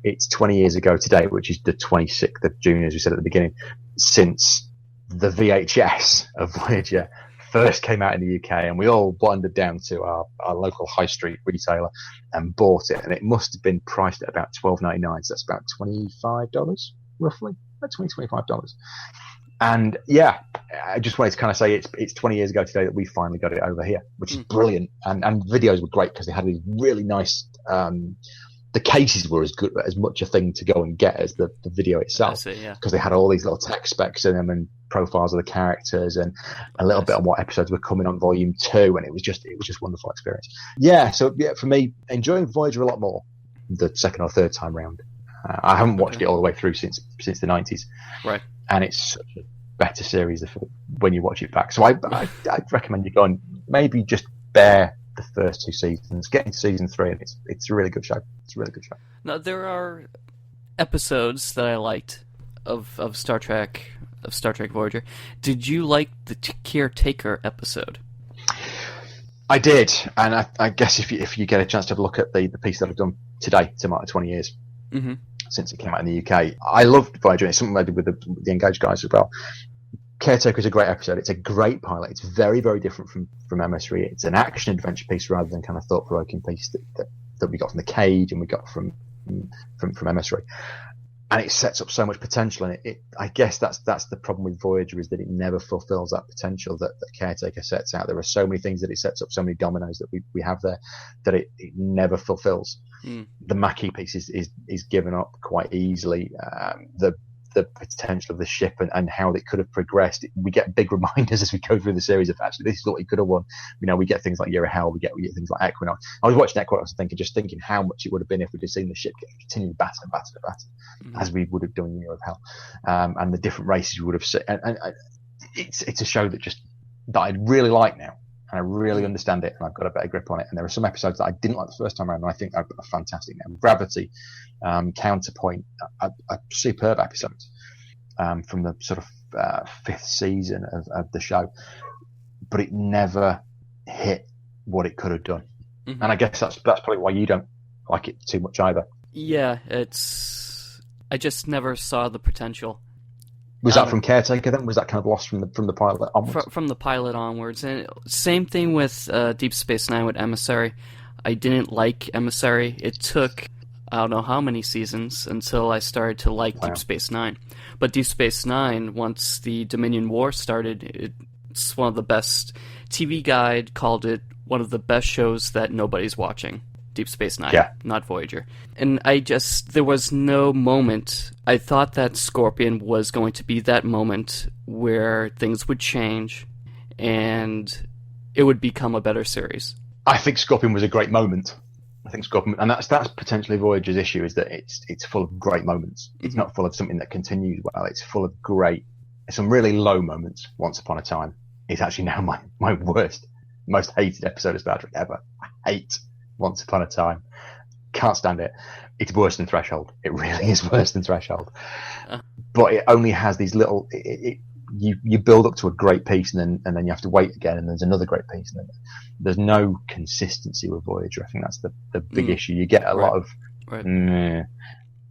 it's 20 years ago today, which is the 26th of June, as we said at the beginning, since the VHS of Voyager first came out in the UK, and we all wandered down to our local high street retailer and bought it, and it must have been priced at about $12.99, so that's about $25 roughly, about $25. And yeah, I just wanted to kind of say it's 20 years ago today that we finally got it over here, which is brilliant. And videos were great because they had these really nice. The cases were as much a thing to go and get as the video itself, because they had all these little tech specs in them and profiles of the characters and a little bit on what episodes were coming on Volume 2, and it was just wonderful experience. Yeah, so yeah, for me, enjoying Voyager a lot more the second or third time round. I haven't watched it all the way through since the 90s, right? And it's such a better series when you watch it back. So I'd recommend you go and maybe just bear the first two seasons, get into season 3, and it's a really good show. It's a really good show. Now, there are episodes that I liked of Star Trek Voyager. Did you like the Caretaker episode? I did, and I guess if you get a chance to have a look at the piece that I've done today, it's about 20 years since it came out in the UK. I loved Voyager. It's something I did with the Engaged guys as well. Caretaker is a great episode. It's a great pilot. It's very, very different from MS3. It's an action adventure piece rather than kind of thought-provoking piece that we got from The Cage and we got from MS3. And it sets up so much potential, and I guess that's the problem with Voyager, is that it never fulfills that potential that Caretaker sets out. There are so many things that it sets up, so many dominoes that we have there, that it never fulfills. The Maquis piece is given up quite easily. The the potential of the ship and how it could have progressed. We get big reminders as we go through the series of actually this is what he could have won. We get things like Year of Hell, we get things like Equinox. I was watching Equinox and thinking how much it would have been if we'd have seen the ship get continually battered as we would have done in Year of Hell, and the different races we would have seen. And it's a show that I really like now. And I really understand it, and I've got a better grip on it. And there are some episodes that I didn't like the first time around, and I think are fantastic now. Gravity, Counterpoint, are superb episodes from the sort of fifth season of the show. But it never hit what it could have done. Mm-hmm. And I guess that's probably why you don't like it too much either. Yeah, I just never saw the potential. Was that from Caretaker then? Was that kind of lost from the pilot onwards? From the pilot onwards. And same thing with Deep Space Nine with Emissary. I didn't like Emissary. It took, I don't know how many seasons until I started to like Deep Space Nine. But Deep Space Nine, once the Dominion War started, it's one of the best. TV Guide called it one of the best shows that nobody's watching. Deep Space Nine, not Voyager. And there was no moment. I thought that Scorpion was going to be that moment where things would change and it would become a better series. I think Scorpion was a great moment. I think Scorpion, and that's potentially Voyager's issue, is that it's full of great moments. It's not full of something that continues well. It's full of some really low moments. Once Upon a Time is actually now my worst, most hated episode of Star Trek ever. I hate Once Upon a Time. Can't stand it. It's worse than Threshold. It really is worse than Threshold. But it only has these little. You build up to a great piece, and then you have to wait again, and there's another great piece, and then there's no consistency with Voyager. I think that's the big issue. You get a lot of,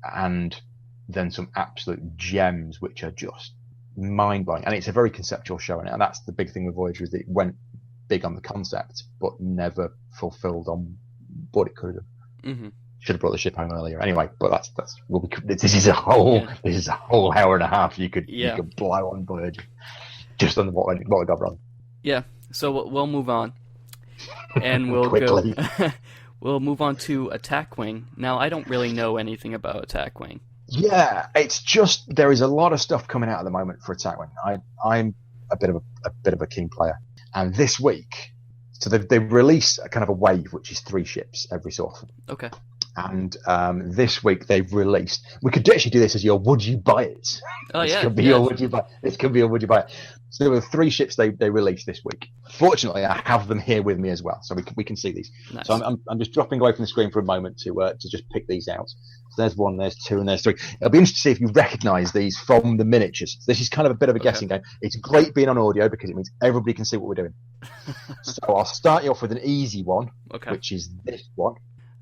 and then some absolute gems which are just mind blowing. And it's a very conceptual show, and that's the big thing with Voyager, is that it went big on the concept, but never fulfilled on what it could have. Mm-hmm. Should have brought the ship home earlier. Anyway, but this is a whole hour and a half you could blow on Voyager just on what we got wrong. Yeah. So we'll move on, and we'll quickly. We'll move on to Attack Wing. Now, I don't really know anything about Attack Wing. Yeah, it's just there is a lot of stuff coming out at the moment for Attack Wing. I'm a bit of a keen player, and this week. So they've released a kind of a wave, which is 3 ships every so often. Okay. And this week they've released. We could actually do this as your "Would you buy it?" This could be your "Would you buy?" This could be your "Would you buy it?" So there were 3 ships they released this week. Fortunately, I have them here with me as well, so we can see these. Nice. So I'm just dropping away from the screen for a moment to just pick these out. So there's 1, there's 2, and there's 3. It'll be interesting to see if you recognise these from the miniatures. This is kind of a bit of a guessing game. It's great being on audio because it means everybody can see what we're doing. So I'll start you off with an easy one, which is this one.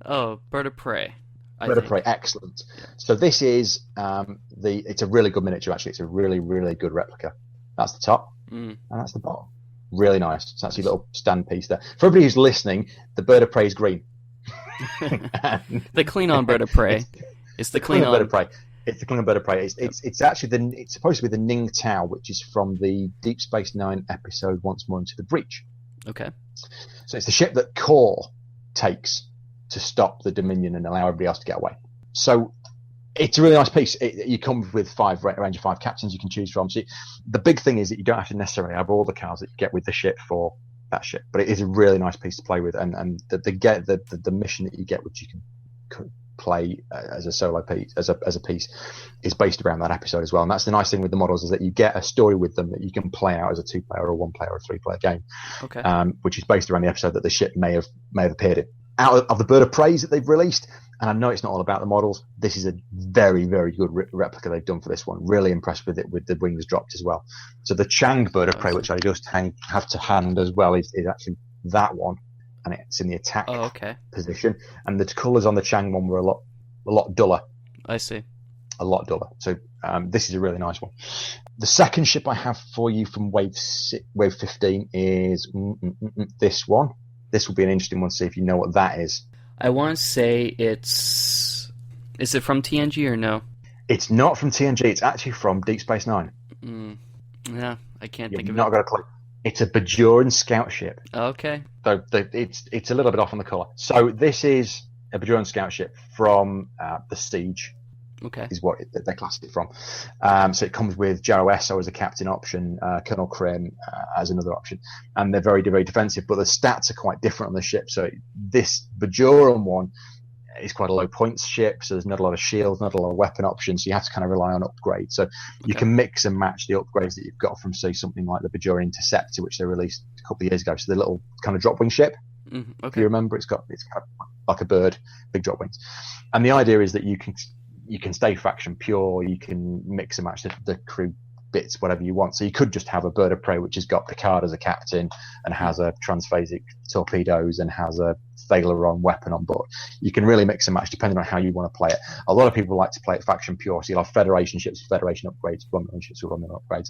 Oh, Bird of Prey. Bird of Prey, excellent. So this is it's a really good miniature, actually. It's a really, really good replica. That's the top, and that's the bottom. Really nice. So that's your little stand piece there. For everybody who's listening, the Bird of Prey is green. The Klingon Bird of Prey. It's the Klingon Bird of Prey. It's the Klingon Bird of Prey. It's actually it's supposed to be the Ning Tao, which is from the Deep Space Nine episode Once More Into the Breach. Okay. So it's the ship that Core takes to stop the Dominion and allow everybody else to get away. So it's a really nice piece. You come with a range of 5 captains you can choose from. So the big thing is that you don't have to necessarily have all the cars that you get with the ship for that ship, but it is a really nice piece to play with, and the mission that you get, which you can play as a solo piece, as a piece, is based around that episode as well. And that's the nice thing with the models, is that you get a story with them that you can play out as a 2-player or 1-player or 3-player game, which is based around the episode that the ship may have appeared in. Out of the Bird of Prey that they've released, and I know it's not all about the models, this is a very, very good replica they've done for this one. Really impressed with it, with the wings dropped as well. So the Chang Bird of Prey, which I just have to hand as well, is actually that one, and it's in the attack position. And the colours on the Chang one were a lot duller. I see. A lot duller. So this is a really nice one. The second ship I have for you from Wave 15 is this one. This will be an interesting one to see if you know what that is. I want to say is it from TNG or no? It's not from TNG. It's actually from Deep Space Nine. Yeah, I can't think of it. You've not got a clue. It's a Bajoran scout ship. Okay. So it's a little bit off on the colour. So this is a Bajoran scout ship from the Siege Okay. is what they classed it from. So it comes with Jarrow Esso as a captain option, Colonel Krim as another option, and they're very, very defensive, but the stats are quite different on the ship. So this Bajoran one is quite a low points ship, so there's not a lot of shields, not a lot of weapon options, so you have to kind of rely on upgrades. So you can mix and match the upgrades that you've got from, say, something like the Bajoran Interceptor, which they released a couple of years ago. So the little kind of drop wing ship, if you remember, it's kind of like a bird, big drop wings. And the idea is that you can stay faction pure, you can mix and match the crew bits, whatever you want. So you could just have a bird of prey which has got Picard as a captain and has a transphasic torpedoes and has a Thalaron weapon on board. You can really mix and match depending on how you want to play it. A lot of people like to play it faction pure, so you'll have Federation ships, Federation upgrades, Romulan ships with Romulan upgrades.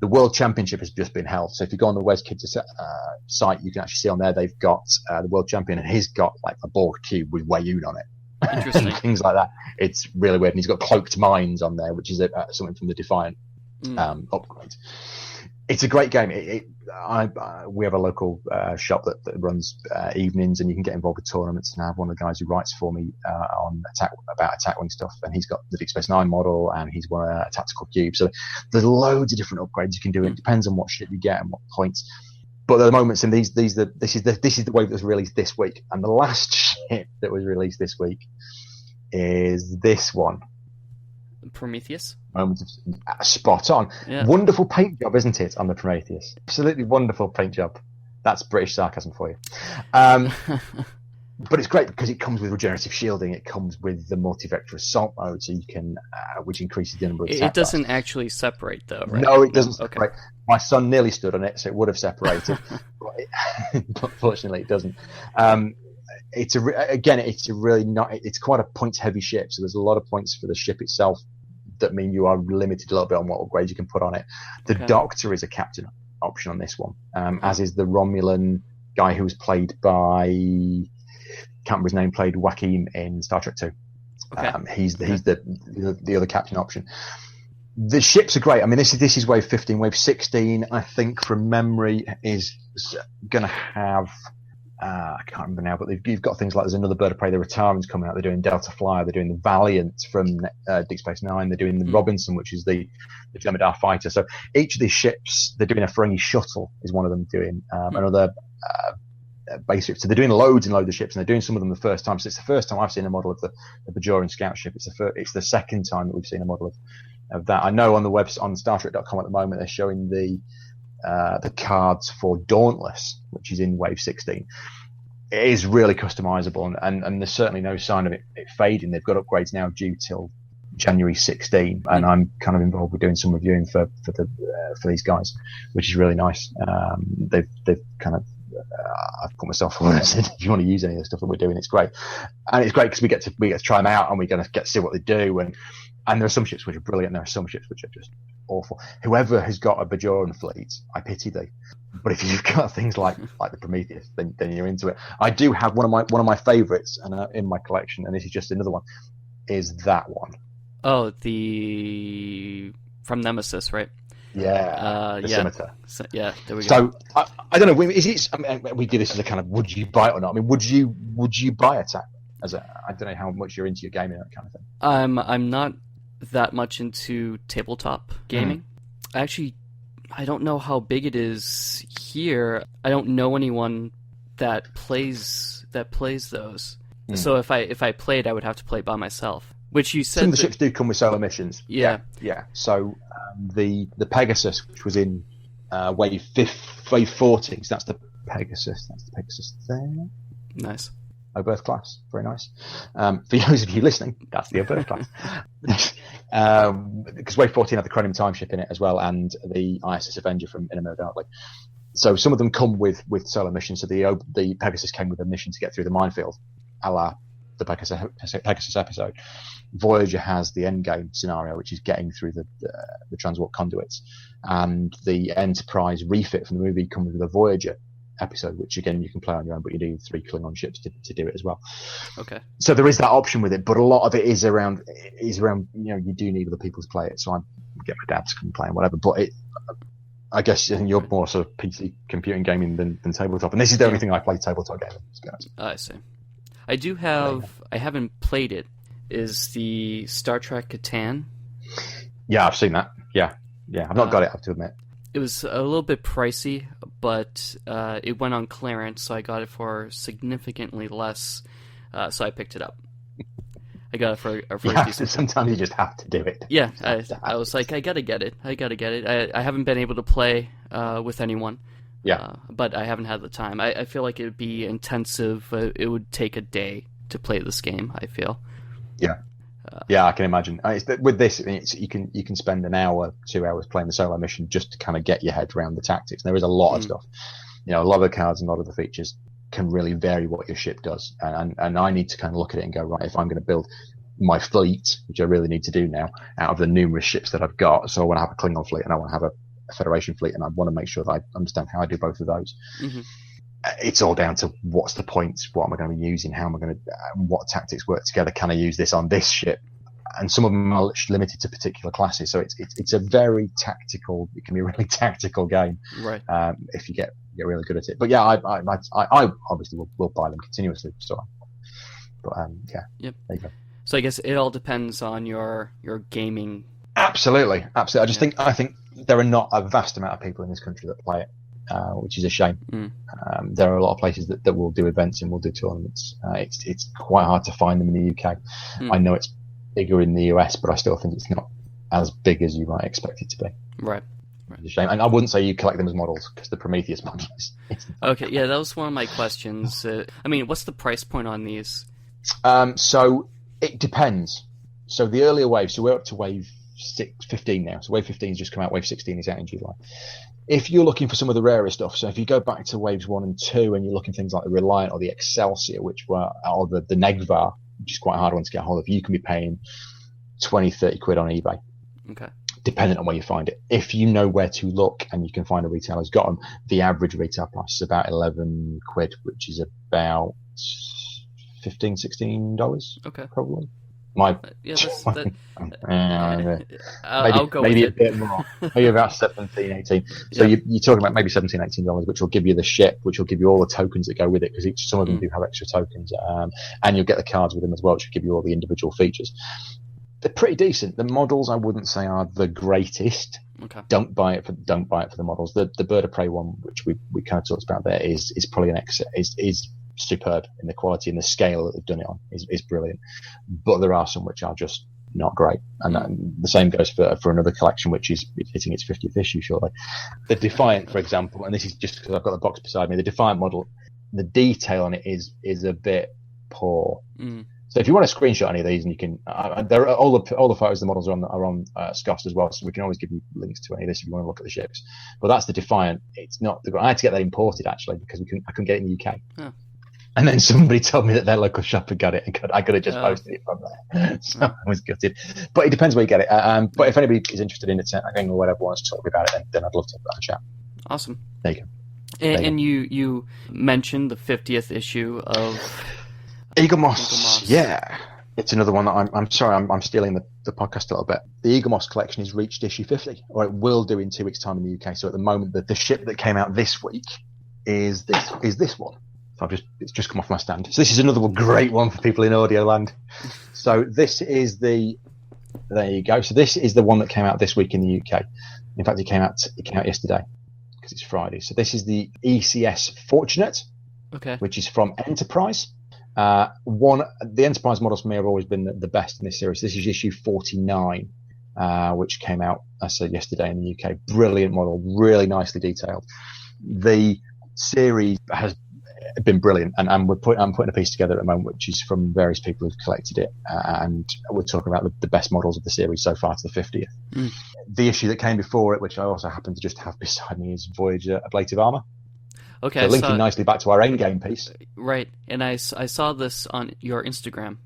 The World Championship has just been held, so if you go on the Wes Kids site, you can actually see on there they've got the World Champion, and he's got like a Borg cube with Wayun on it. Interesting. Things like that. It's really weird, and he's got cloaked mines on there, which is something from the Defiant upgrades. It's a great game. We have a local shop that runs evenings, and you can get involved with tournaments. And I have one of the guys who writes for me about attack wing stuff, and he's got the Deep Space Nine model, and he's won a tactical cube. So there's loads of different upgrades you can do. It depends on what ship you get and what points. But at the moment, and this is the wave that was released this week, and the last ship that was released this week is this one. Prometheus? Spot on. Yeah. Wonderful paint job, isn't it, on the Prometheus? Absolutely wonderful paint job. That's British sarcasm for you. But it's great because it comes with regenerative shielding. It comes with the multi-vector assault mode, so you can, which increases the number of attack It doesn't actually separate, though, right? No, it doesn't separate. Okay. My son nearly stood on it, so it would have separated. But fortunately, it doesn't. It's quite a points-heavy ship, so there's a lot of points for the ship itself that mean you are limited a little bit on what upgrades you can put on it. The Doctor is a captain option on this one, as is the Romulan guy who was played by, can't remember his name, played Joaquin in Star Trek 2. Okay. He's the other captain option. The ships are great. I mean, this is wave 15. Wave 16, I think, from memory, is going to have. I can't remember now, but you've got things like there's another bird of prey, the Retarans coming out. They're doing Delta Flyer. They're doing the Valiant from Deep Space Nine. They're doing the Robinson, which is the Jem'Hadar fighter. So each of these ships, they're doing a Ferengi shuttle. Is one of them doing another base ship. So they're doing loads and loads of ships, and they're doing some of them the first time. So it's the first time I've seen a model of the Bajoran scout ship. It's the second time that we've seen a model of that. I know on the website on StarTrek.com at the moment they're showing the cards for Dauntless, which is in Wave 16. It is really customizable, and there's certainly no sign of it fading. They've got upgrades now due till January 16, and I'm kind of involved with doing some reviewing for these guys, which is really nice. They've kind of I've put myself forward and said, if you want to use any of the stuff that we're doing, it's great, and it's great because we get to try them out, and we're going to get to see what they do, and there are some ships which are brilliant, and there are some ships which are just awful. Whoever has got a Bajoran fleet, I pity thee. But if you've got things like the Prometheus, then you're into it. I do have one of my favourites, and in my collection, and this is just another one, is that one. Oh, the from Nemesis, right? Yeah, the Scimitar. So, yeah, there we go. So I don't know. Is it? I mean, we did this as a kind of would you buy it or not? I mean, would you buy a TAC? I don't know how much you're into your gaming, that kind of thing. I'm not that much into tabletop gaming. Actually, I don't know how big it is here. I don't know anyone that plays those. So if I played, I would have to play by myself. Which you said some of the ships do come with solo missions. Yeah. So the Pegasus, which was in wave 14, so that's the Pegasus. That's the Pegasus there. Nice. Oberth class, very nice. For those of you listening, that's the Oberth class. Because Wave 14 had the Chromium Time ship in it as well, and the ISS Avenger from Inner Darkly. So some of them come with solo missions. So the Pegasus came with a mission to get through the minefield, a la the Pegasus episode. Voyager has the endgame scenario, which is getting through the transwarp conduits, and the Enterprise refit from the movie comes with a Voyager episode, which again you can play on your own, but you need 3 Klingon ships to do it as well. Okay. So there is that option with it, but a lot of it is around you do need other people to play it. So I get my dad to come play and whatever. But I guess you're more sort of PC computing gaming than tabletop, and this is the only thing I play tabletop gaming. I see. I do have. I haven't played it, is the Star Trek Catan. Yeah, I've seen that. Yeah. I've not got it, I have to admit. It was a little bit pricey, but it went on clearance, so I got it for significantly less, so I picked it up. I got it for a decent... Sometimes you just have to do it. Yeah, I was like, I gotta get it. I haven't been able to play with anyone, but I haven't had the time. I feel like it would be intensive. It would take a day to play this game, I feel. Yeah, I can imagine. With this, you can spend an hour, 2 hours playing the solo mission just to kind of get your head around the tactics. There is a lot of stuff. A lot of the cards and a lot of the features can really vary what your ship does. And I need to kind of look at it and go, right, if I'm going to build my fleet, which I really need to do now, out of the numerous ships that I've got, so I want to have a Klingon fleet and I want to have a Federation fleet, and I want to make sure that I understand how I do both of those. Mm-hmm. It's all down to what's the points, what am I going to be using, how am I going to, what tactics work together, can I use this on this ship? And some of them are limited to particular classes, so it's a very tactical. It can be a really tactical game, right? If you get really good at it. But yeah, I obviously will buy them continuously. So, but yeah, yep. There you go. So I guess it all depends on your gaming. Absolutely. I think there are not a vast amount of people in this country that play it. Which is a shame. There are a lot of places that will do events and will do tournaments. It's quite hard to find them in the UK. I know it's bigger in the US, but I still think it's not as big as you might expect it to be. Right. It's a shame. And I wouldn't say you collect them as models, because the Prometheus model is... Okay, yeah, that was one of my questions. What's the price point on these? So it depends. So the earlier waves, so we're up to wave 15 now. So wave 15 has just come out, wave 16 is out in July. If you're looking for some of the rarer stuff, so if you go back to waves 1 and 2 and you're looking at things like the Reliant or the Excelsior, or the Negvar, which is quite a hard one to get hold of, you can be paying 20, 30 quid on eBay. Okay. Depending on where you find it. If you know where to look and you can find a retailer who's got them, the average retail price is about 11 quid, which is about $15, $16. Okay. Probably. I'll go maybe with a bit more, maybe about 17, 18. So you're talking about maybe $17, $18, which will give you the ship, which will give you all the tokens that go with it, because some of them do have extra tokens, and you'll get the cards with them as well, which will give you all the individual features. They're pretty decent. The models I wouldn't say are the greatest. Okay. Don't buy it for the models. The Bird of Prey one, which we kind of talked about there, is probably is superb in the quality and the scale that they've done it on is brilliant. But there are some which are just not great, and the same goes for another collection which is hitting its 50th issue shortly. The Defiant, for example, and this is just because I've got the box beside me. The Defiant model, the detail on it is a bit poor. So if you want to screenshot any of these, and you can, there are all the photos of the models are on Scott as well, so we can always give you links to any of this if you want to look at the ships. But that's the Defiant. It's not. I had to get that imported actually because I couldn't get it in the UK. Oh. And then somebody told me that their local shop had got it, and I could have just posted it from there. So I was gutted. But it depends where you get it. But if anybody is interested in it, again, or whatever, wants to talk about it, then I'd love to have a chat. Awesome. There you go. And you mentioned the 50th issue of Eaglemoss. Yeah. It's another one that I'm sorry, I'm stealing the podcast a little bit. The Eaglemoss collection has reached issue 50, or it will do in 2 weeks' time in the UK. So at the moment, the ship that came out this week is this one. So it's just come off my stand. So this is another great one for people in audio land. So this is there you go. So this is the one that came out this week in the UK. In fact, it came out yesterday because it's Friday. So this is the ECS Fortunate, which is from Enterprise. The Enterprise models for me have always been the best in this series. This is issue 49, which came out, I said, yesterday in the UK. Brilliant model, really nicely detailed. The series has been brilliant, and I'm putting a piece together at the moment, which is from various people who've collected it, and we're talking about the best models of the series so far to the 50th. The issue that came before it, which I also happen to just have beside me, is Voyager Ablative Armor. Okay, so linking nicely back to our Endgame piece. Right, and I saw this on your Instagram,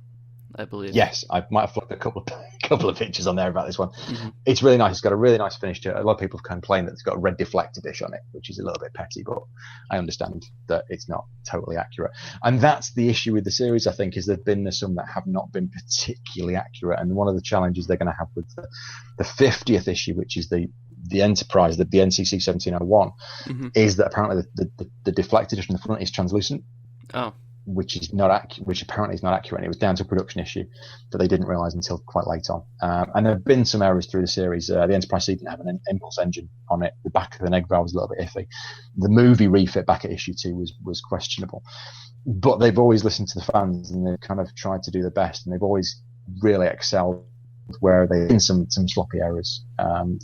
I believe. Yes, I might have flipped a couple of pictures on there about this one. It's really nice. It's got a really nice finish to it. A lot of people have complained that it's got a red deflector dish on it, which is a little bit petty, but I understand that it's not totally accurate. And that's the issue with the series, I think, is there've been some that have not been particularly accurate. And one of the challenges they're going to have with the 50th issue, which is the Enterprise, the NCC 1701, is that apparently the deflector dish on the front is translucent. Oh. which is not which apparently is not accurate. And it was down to a production issue that they didn't realise until quite late on. And there have been some errors through the series. The Enterprise C didn't have an impulse engine on it. The back of the neg valve was a little bit iffy. The movie refit back at issue 2 was questionable. But they've always listened to the fans, and they've kind of tried to do their best, and they've always really excelled where they've been some sloppy errors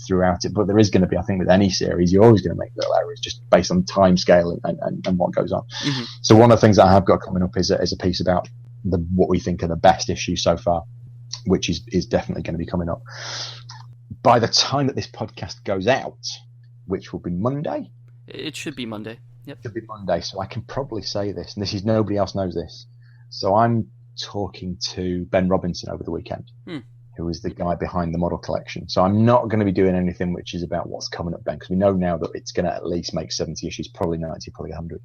throughout it. But there is going to be, I think, with any series, you're always going to make little errors just based on time scale and what goes on. Mm-hmm. So one of the things that I have got coming up is a piece about what we think are the best issues so far, which is definitely going to be coming up. By the time that this podcast goes out, which will be Monday? It should be Monday. Yep. It should be Monday, so I can probably say this, and this is nobody else knows this. So I'm talking to Ben Robinson over the weekend, who is the guy behind the model collection. So I'm not going to be doing anything which is about what's coming up, Ben, because we know now that it's going to at least make 70 issues, probably 90, probably 100.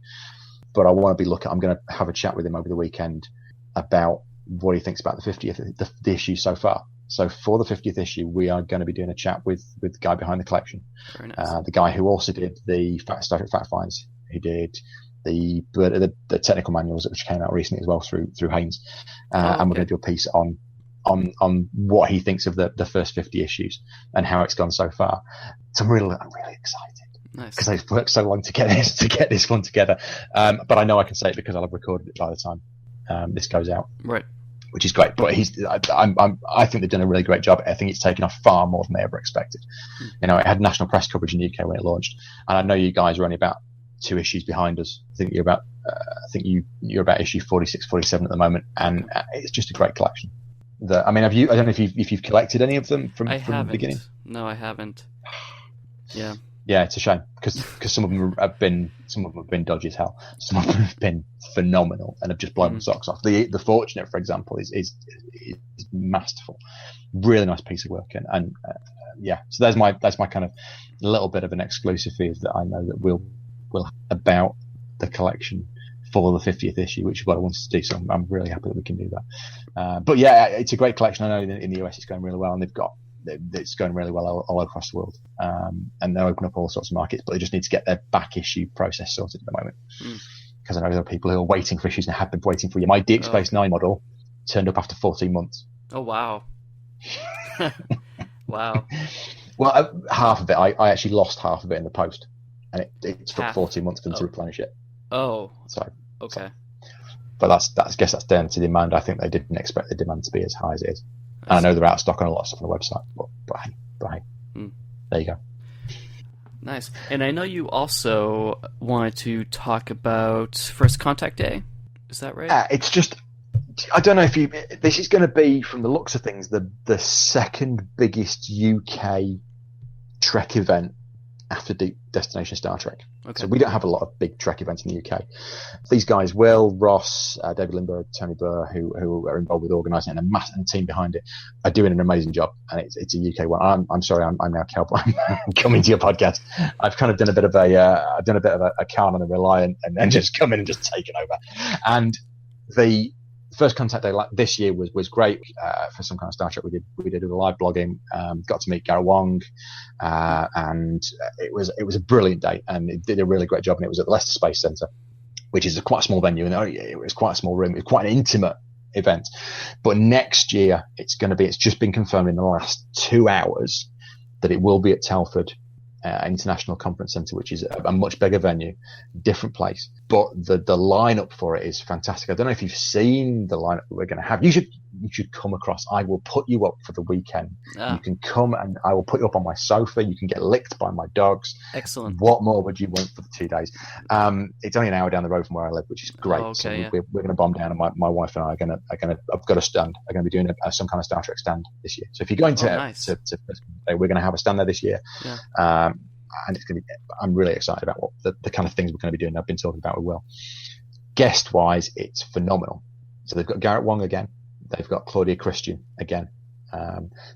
But I want to be I'm going to have a chat with him over the weekend about what he thinks about the 50th, the issue so far. So for the 50th issue, we are going to be doing a chat with the guy behind the collection. Very nice. The guy who also did the Starfleet fact finds. He did the technical manuals which came out recently as well through Haynes, and we're going to do a piece on what he thinks of the first 50 issues and how it's gone so far. So I'm really excited because they've worked so long to get this one together. But I know I can say it because I'll have recorded it by the time this goes out. Right. Which is great, but I think they've done a really great job. I think it's taken off far more than they ever expected. You know, it had national press coverage in the UK when it launched, and I know you guys are only about 2 issues behind us. I think you're about issue 46, 47 at the moment, and it's just a great collection. I don't know if you've collected any of them from the beginning. No, I haven't. Yeah. Yeah, it's a shame because some of them have been dodgy as hell. Some of them have been phenomenal and have just blown the socks off. The Fortunate, for example, is masterful. Really nice piece of work, and yeah. So that's my kind of little bit of an exclusive feed that I know that we'll about the collection for the 50th issue, which is what I wanted to do. So I'm really happy that we can do that. But yeah, it's a great collection. I know in the US it's going really well, and it's going really well all across the world. And they'll open up all sorts of markets, but they just need to get their back issue process sorted at the moment. Because I know there are people who are waiting for issues and have been waiting for you. My Deep Space Nine model turned up after 14 months. Oh, wow. Wow. Well, half of it, I actually lost half of it in the post. And it took 14 months for them to replenish it. Oh. So okay. But I guess that's down to demand. I think they didn't expect the demand to be as high as it is. And I know they're out of stock on a lot of stuff on the website. But hey. There you go. Nice. And I know you also wanted to talk about First Contact Day. Is that right? It's just, I don't know if this is going to be, from the looks of things, the second biggest UK Trek event after Deep Destination Star Trek. Okay. So we don't have a lot of big Trek events in the UK. These guys, Will, Ross, David Lindbergh, Tony Burr, who are involved with organising and the team behind it, are doing an amazing job. And it's a UK one. I'm sorry, I'm now Cowboy. I'm coming to your podcast. I've kind of done a bit of a Carmen and Reliant, and then just come in and just taken over. And the First Contact Day this year was great for some kind of Star Trek. We did a live blogging, got to meet Garrett Wang, and it was a brilliant day, and it did a really great job. And it was at the Leicester Space Centre, which is quite a small venue, and it was quite a small room. It was quite an intimate event. But next year it's just been confirmed in the last 2 hours that it will be at Telford International Conference Centre, which is a much bigger venue, different place. But the lineup for it is fantastic. I don't know if you've seen the lineup that we're going to have. You should come across. I will put you up for the weekend. You can come, and I will put you up on my sofa. You can get licked by my dogs. Excellent. What more would you want for the 2 days? It's only an hour down the road from where I live, which is great. So we're going to bomb down, and my wife and I are going to. I've got a stand. I'm going to be doing some kind of Star Trek stand this year. So if you're going to we're going to have a stand there this year. Yeah. And it's going to be. I'm really excited about what the kind of things we're going to be doing. I've been talking about with Will. Guest wise, it's phenomenal. So they've got Garrett Wang again. They've got Claudia Christian again.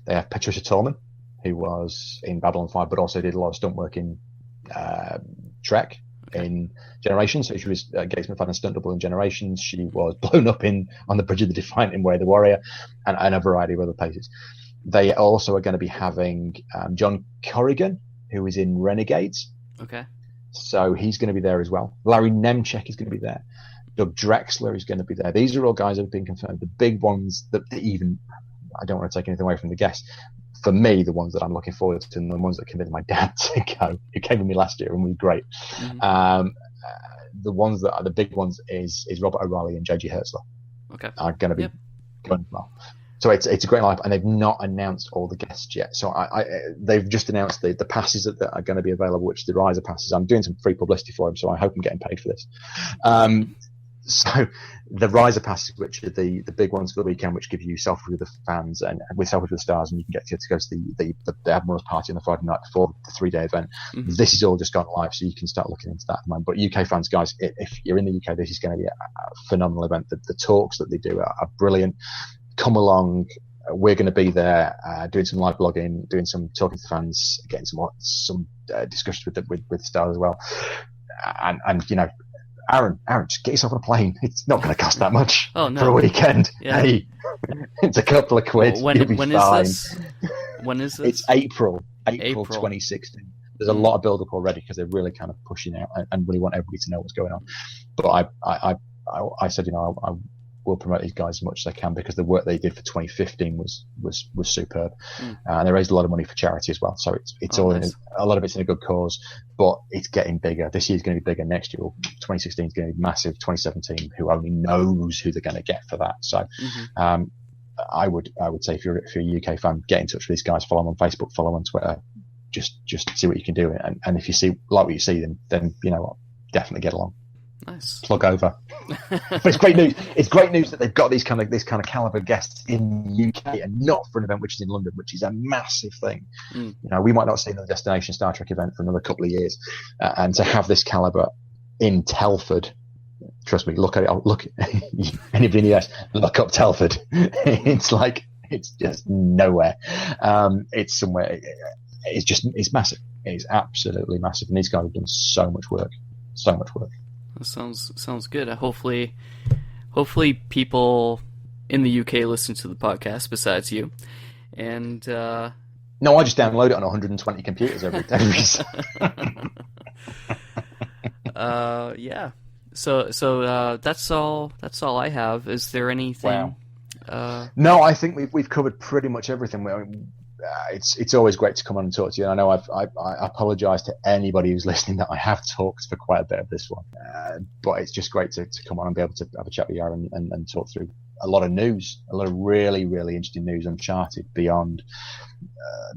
They have Patricia Tallman, who was in Babylon 5, but also did a lot of stunt work in Trek in Generations. So she was Gates McFadden's stunt double in Generations. She was blown up on the Bridge of the Defiant in Way of the Warrior, and a variety of other places. They also are going to be having John Corrigan, who is in Renegades. Okay. So he's going to be there as well. Larry Nemchek is going to be there. Doug Drexler is going to be there. These are all guys that have been confirmed. The big ones that even, I don't want to take anything away from the guests. For me, the ones that I'm looking forward to, and the ones that convinced my dad to go, who came with me last year and was great. The ones that are the big ones is Robert O'Reilly and JG Hertzler. Okay. Are going to be going well. So it's a great lineup, and they've not announced all the guests yet. So they've just announced the passes that are going to be available, which are the riser passes. I'm doing some free publicity for them, so I hope I'm getting paid for this. So the riser passes, which are the big ones for the weekend, which give you selfies with the fans and with selfies with the stars, and you can get to go to the Admiral's party on the Friday night before the 3-day event. This is all just gone live, so you can start looking into that at the moment. But UK fans, guys, if you're in the UK, this is going to be a phenomenal event. The talks that they do are brilliant. Come along. We're going to be there, doing some live blogging, doing some talking to fans, getting some discussions with the stars as well. And you know, Aaron, just get yourself on a plane. It's not going to cost that much for a weekend. Yeah. Hey, it's a couple of quid. When You'll be is fine. this? When is this? It's April 2016. There's a lot of build up already because they're really kind of pushing out and really want everybody to know what's going on. But I said, you know, I will promote these guys as much as I can because the work they did for 2015 was superb. And they raised a lot of money for charity as well. So it's all nice. A lot of it's in a good cause, but it's getting bigger. This year's going to be bigger. Next year, 2016 is going to be massive. 2017, who only knows who they're going to get for that. So, I would say if you're a UK fan, get in touch with these guys. Follow them on Facebook, follow them on Twitter. Just see what you can do. And if you see like what you see, then you know what, definitely get along. Nice. Plug over. But it's great news. It's great news that they've got this kind of caliber guests in the UK and not for an event which is in London, which is a massive thing. You know, we might not see another Destination Star Trek event for another couple of years, and to have this caliber in Telford, trust me, look at it. Look, anybody in the US, look up Telford. It's just nowhere. It's somewhere. It's massive. It's absolutely massive, and these guys have done so much work. That sounds good. Hopefully people in the UK listen to the podcast besides you. And no, I just download it on 120 computers every day. Yeah. So that's all I have. Is there anything? Wow. No, I think we've covered pretty much everything. It's always great to come on and talk to you. And I know I apologise to anybody who's listening that I have talked for quite a bit of this one, but it's just great to come on and be able to have a chat with you and talk through a lot of news, a lot of really, really interesting news, Uncharted, Beyond,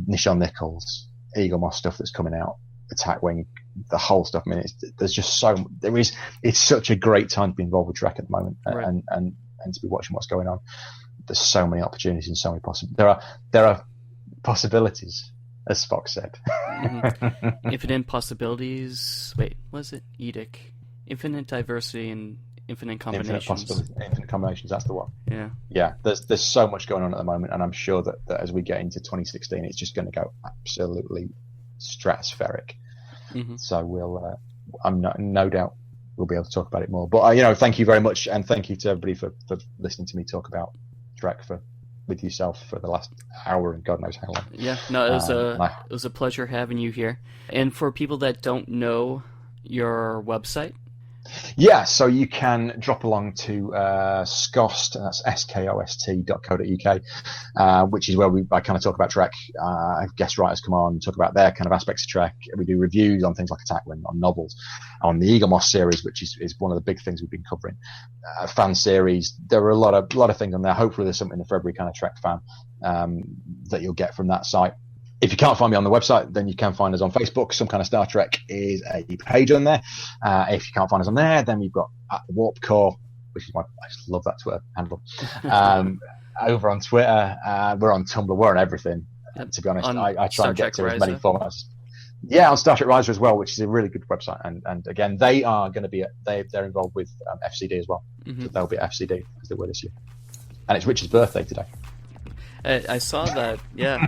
Nichelle Nichols, Eaglemoss stuff that's coming out, Attack Wing, the whole stuff. I mean, it's such a great time to be involved with Trek at the moment, right. and to be watching what's going on. There's so many opportunities and so many possibilities. There are possibilities, as Spock said. Infinite possibilities. Wait, was it Edic? Infinite diversity and infinite combinations. Infinite combinations. That's the one. Yeah. There's so much going on at the moment, and I'm sure that as we get into 2016, it's just going to go absolutely stratospheric. So we'll. I'm no doubt we'll be able to talk about it more. But thank you very much, and thank you to everybody for listening to me talk about Trek with yourself for the last hour and God knows how long. Yeah, no, it was a pleasure having you here. And for people that don't know your website, yeah, so you can drop along to SCOST, that's SKOST.co.uk, which is where I kind of talk about Trek. Guest writers come on, talk about their kind of aspects of Trek. We do reviews on things like Attack Wing, on novels, on the Eaglemoss series, which is one of the big things we've been covering. Fan series. There are a lot of things on there. Hopefully there's something for every kind of Trek fan that you'll get from that site. If you can't find me on the website, then you can find us on Facebook. Some Kind of Star Trek is a page on there. If you can't find us on there, then we've got at the Warp Core, which is I just love that Twitter handle. Over on Twitter, we're on Tumblr, we're on everything. To be honest, I try and get to as many formats. Yeah, on Star Trek Riser as well, which is a really good website. And again, they are going to be they're involved with FCD as well. So they'll be at FCD as they were this year. And it's Richard's birthday today. I saw that. Yeah.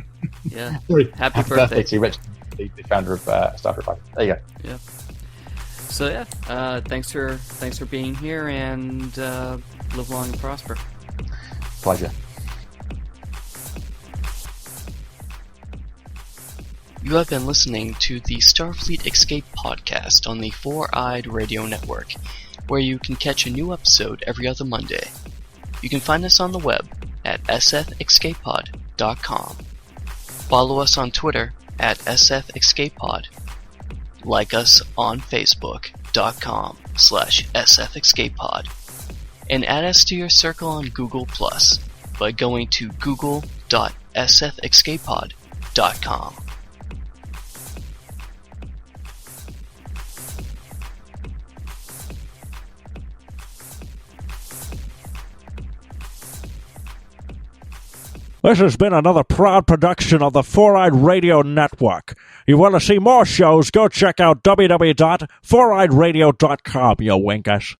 Happy birthday to Richard, the founder of Star Trek Riser. There you go. Yeah. So yeah, thanks for being here, and live long and prosper. Pleasure. You have been listening to the Starfleet Escape podcast on the Four-Eyed Radio Network, where you can catch a new episode every other Monday. You can find us on the web at sfescapepod.com. Follow us on Twitter at sfescapepod. Like us on facebook.com/sfescapepod. And add us to your circle on Google Plus by going to google.sfescapepod.com. This has been another proud production of the Four-Eyed Radio Network. You want to see more shows, go check out www.foureyedradio.com, you winkers.